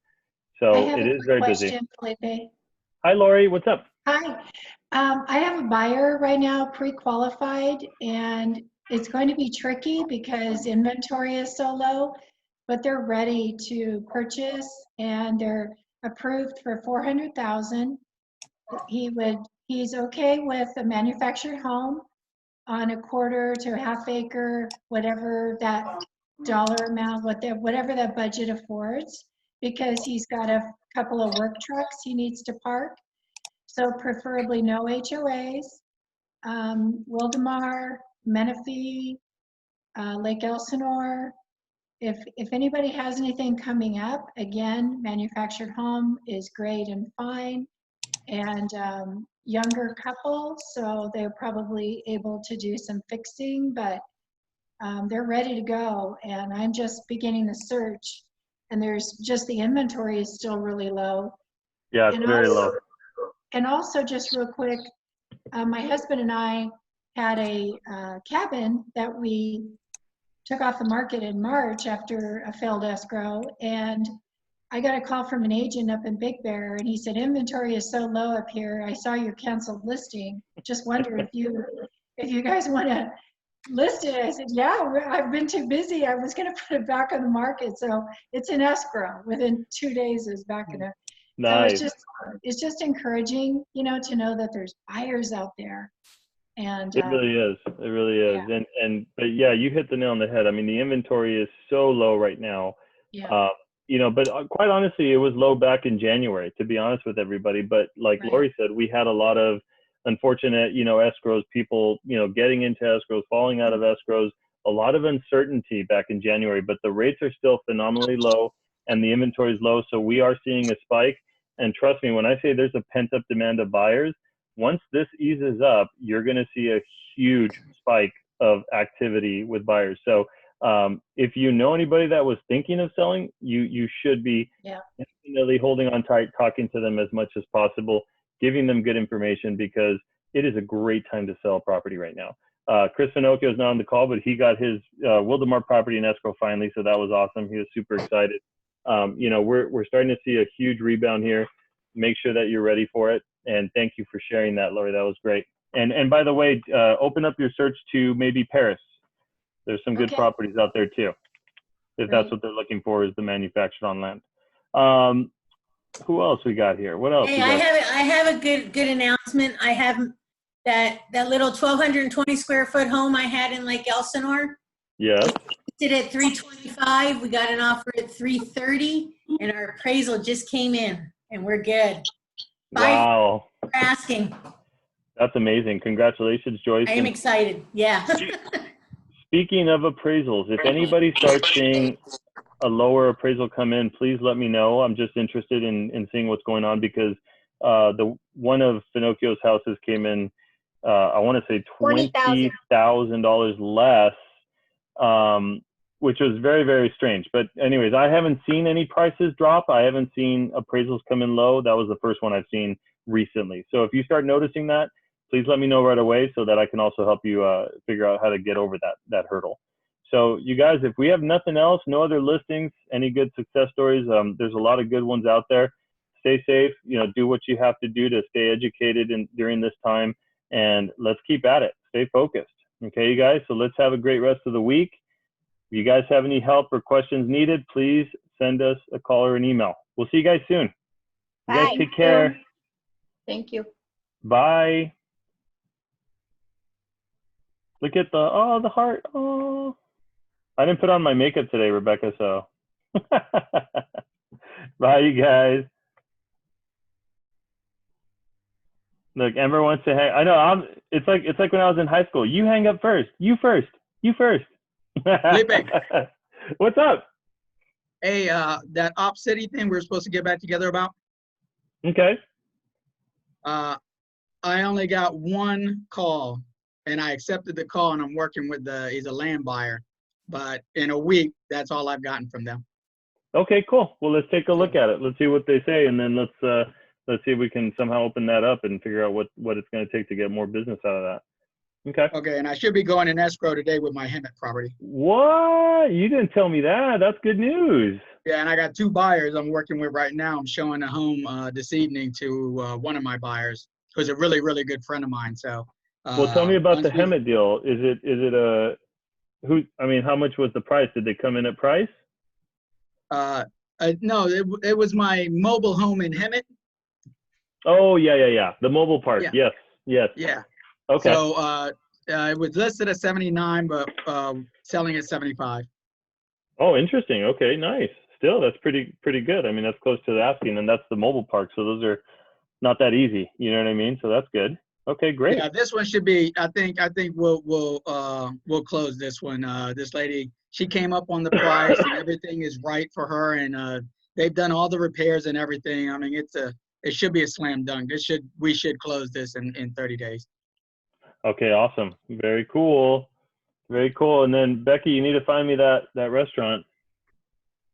So it is very busy. Felipe. Hi, Lori. What's up? Hi. I have a buyer right now, pre-qualified, and it's going to be tricky because inventory is so low, but they're ready to purchase and they're approved for $400,000. He's okay with a manufactured home on a quarter to a half acre, whatever that dollar amount, whatever that budget affords, because he's got a couple of work trucks he needs to park. So preferably no HOAs, Wildemar, Menifee, Lake Elsinore. If anybody has anything coming up, again, manufactured home is great and fine. And younger couple, so they're probably able to do some fixing, but they're ready to go. And I'm just beginning the search, and there's just the inventory is still really low. Yeah, it's very low. And also, just real quick, my husband and I had a cabin that we took off the market in March after a failed escrow, and I got a call from an agent up in Big Bear, and he said, inventory is so low up here. I saw your canceled listing. Just wonder if you guys want to list it. I said, yeah, I've been too busy. I was going to put it back on the market. So it's in escrow. Within 2 days, it's back in it. Nice. So it's just encouraging, you know, to know that there's buyers out there. And it really is. It really is. Yeah. But yeah, you hit the nail on the head. I mean, the inventory is so low right now. Yeah. You know, but quite honestly, it was low back in January, to be honest with everybody. But like Right. Lori said, we had a lot of unfortunate, you know, escrows, people, you know, getting into escrows, falling out of escrows, a lot of uncertainty back in January, but the rates are still phenomenally low and the inventory is low. So we are seeing a spike. And trust me, when I say there's a pent up demand of buyers, once this eases up, you're going to see a huge spike of activity with buyers. So if you know anybody that was thinking of selling, you should be definitely holding on tight, talking to them as much as possible, giving them good information, because it is a great time to sell a property right now. Chris Finocchio is not on the call, but he got his Wildemar property in escrow finally, so that was awesome. He was super excited. You know, we're starting to see a huge rebound here. Make sure that you're ready for it. And thank you for sharing that, Lori. That was great. And by the way, open up your search to maybe Paris. There's some good properties out there too, if that's what they're looking for, is the manufactured on land. Who else we got here? What else? Hey, I have a good announcement. I have that little 1,220 square foot home I had in Lake Elsinore. Yeah. We did at 325. We got an offer at 330, and our appraisal just came in, and we're good. Wow. For asking. That's amazing. Congratulations, Joyce. I am excited. Yeah. Speaking of appraisals, if anybody starts seeing a lower appraisal come in, please let me know. I'm just interested in seeing what's going on, because the one of Finocchio's houses came in, I want to say $20,000 less, which was very, very strange. But anyways, I haven't seen any prices drop. I haven't seen appraisals come in low. That was the first one I've seen recently. So if you start noticing that, please let me know right away so that I can also help you figure out how to get over that hurdle. So you guys, if we have nothing else, no other listings, any good success stories, there's a lot of good ones out there. Stay safe, you know, do what you have to do to stay educated during this time, and let's keep at it. Stay focused. Okay, you guys, so let's have a great rest of the week. If you guys have any help or questions needed, please send us a call or an email. We'll see you guys soon. You guys take care. Thank you. Bye. Look at the heart. Oh, I didn't put on my makeup today, Rebecca, so. Bye, you guys. Look, Ember wants to hang. I know. It's like when I was in high school. You hang up first. You first. You first. Felipe. What's up? Hey, that Op City thing we're supposed to get back together about. Okay. I only got one call, and I accepted the call, and I'm working with he's a land buyer. But in a week, that's all I've gotten from them. Okay, cool. Well, let's take a look at it. Let's see what they say, and then let's see if we can somehow open that up and figure out what it's going to take to get more business out of that. Okay. Okay, and I should be going in escrow today with my Hemet property. What? You didn't tell me that. That's good news. Yeah, and I got 2 buyers I'm working with right now. I'm showing a home this evening to one of my buyers, who's a really, really good friend of mine. So. Well, tell me about the Hemet deal. Is it a who? I mean, how much was the price? Did they come in at price? No, it was my mobile home in Hemet. Oh, yeah. The mobile part. Yeah. Yes. Yeah. Okay. So it was listed at 79, but selling at 75. Oh, interesting. Okay, nice. Still, that's pretty good. I mean, that's close to the asking, and that's the mobile park. So those are not that easy. You know what I mean? So that's good. Okay, great. Yeah, this one should be. I think we'll close this one. This lady, she came up on the price, and everything is right for her, and they've done all the repairs and everything. I mean, it should be a slam dunk. We should close this in 30 days. Okay, awesome. Very cool. Very cool. And then Becky, you need to find me that restaurant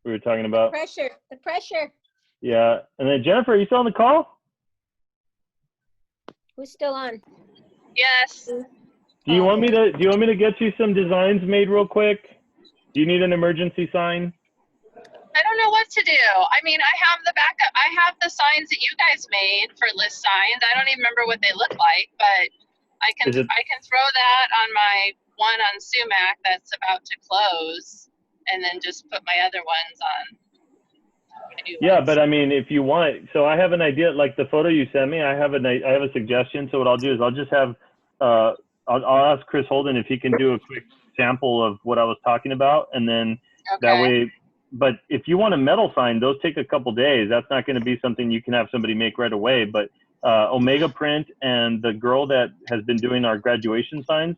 we were talking about. The pressure. Yeah. And then Jennifer, are you still on the call? Who's still on? Yes. Do you want me to get you some designs made real quick? Do you need an emergency sign? I don't know what to do. I mean, I have the backup. I have the signs that you guys made for list signs. I don't even remember what they look like, but I can throw that on my one on Sumac that's about to close, and then just put my other ones on. Yeah, but I mean, if you want, so I have an idea, like the photo you sent me, I have a suggestion. So what I'll do is I'll just have, I'll ask Chris Holden if he can do a quick sample of what I was talking about. And then that way, but if you want a metal sign, those take a couple days. That's not going to be something you can have somebody make right away. But Omega Print and the girl that has been doing our graduation signs,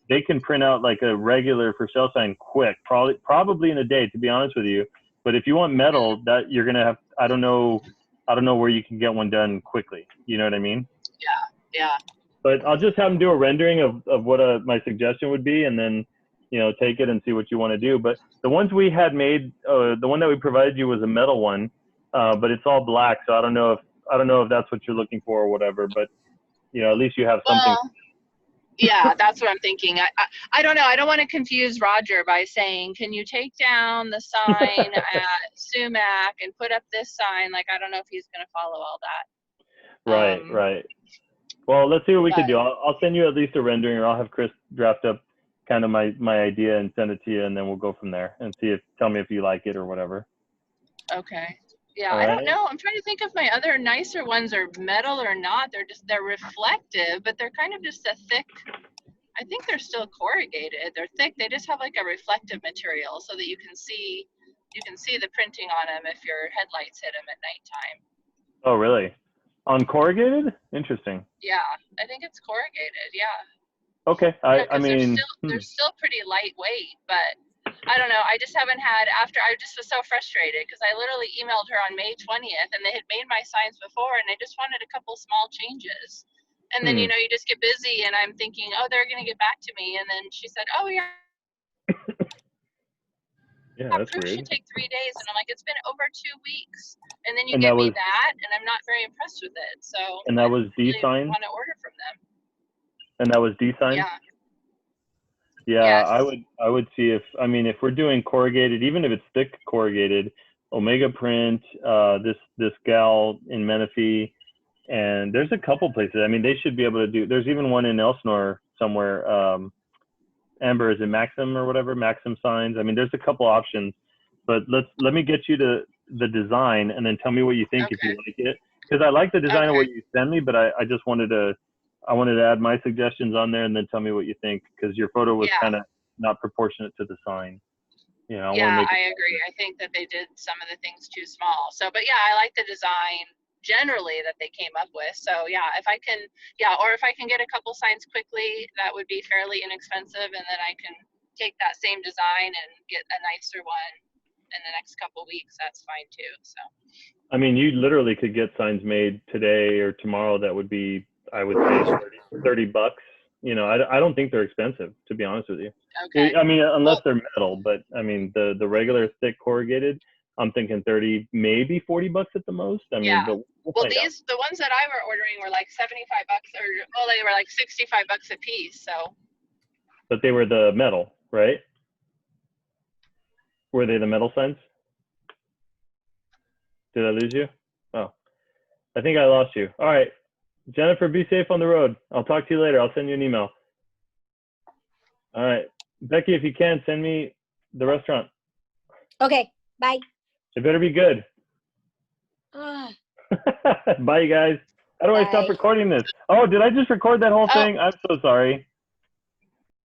they can print out like a regular for sale sign quick, probably in a day, to be honest with you. But if you want metal, that you're gonna have, I don't know where you can get one done quickly. You know what I mean? Yeah. But I'll just have them do a rendering of what my suggestion would be, and then, take it and see what you want to do. But the ones we had made, the one that we provided you was a metal one, but it's all black. So I don't know if that's what you're looking for or whatever. But at least you have something. Well, yeah, that's what I'm thinking. I don't know. I don't want to confuse Roger by saying, can you take down the sign at Sumac and put up this sign? Like, I don't know if he's going to follow all that. Right. Well, let's see what we can do. I'll send you at least a rendering, or I'll have Chris draft up kind of my idea and send it to you, and then we'll go from there and tell me if you like it or whatever. Okay. Yeah, all I right. don't know. I'm trying to think if my other nicer ones are metal or not. They're reflective, but they're kind of just a thick, I think they're still corrugated. They're thick. They just have like a reflective material so that you can see the printing on them if your headlights hit them at nighttime. Oh, really? On corrugated? Interesting. Yeah, I think it's corrugated. Yeah. Okay. I mean, they're still pretty lightweight, but I don't know. I just haven't had I just was so frustrated because I literally emailed her on May 20th and they had made my signs before and I just wanted a couple small changes. And then, you just get busy and I'm thinking, oh, they're going to get back to me. And then she said, oh, yeah. Yeah, that's proof weird. should take 3 days. And I'm like, it's been over 2 weeks. And then you give me that and I'm not very impressed with it. So and that was D-Sign? I want to order from them. And that was D-Sign? Yeah. Yeah, yes. I would see if we're doing corrugated, even if it's thick corrugated, Omega Print, this gal in Menifee, and there's a couple places. I mean, they should be able to do. There's even one in Elsinore somewhere. Amber, is it Maxim or whatever? Maxim signs. I mean, there's a couple options, but let me get you the design and then tell me what you think if you like it. because I like the design of what you sent me, but I just wanted to add my suggestions on there and then tell me what you think, because your photo was kind of not proportionate to the sign. You know, I agree. I think that they did some of the things too small. So, but yeah, I like the design generally that they came up with. So yeah, if I can, or if I can get a couple signs quickly, that would be fairly inexpensive, and then I can take that same design and get a nicer one in the next couple weeks. That's fine too. So. I mean, you literally could get signs made today or tomorrow that would be, I would say, $30. You know, I don't think they're expensive, to be honest with you. Okay. I mean, unless they're metal, but I mean, the regular thick corrugated, I'm thinking 30, maybe $40 at the most. I mean, but well, the ones that I were ordering were like $75, or they were like $65 a piece. So. But they were the metal, right? Were they the metal signs? Did I lose you? Oh, I think I lost you. All right, Jennifer, be safe on the road. I'll talk to you later. I'll send you an email. All right, Becky, if you can, send me the restaurant. Okay, bye. It better be good. Bye, you guys. How do I stop recording this? Oh, did I just record that whole thing? I'm so sorry.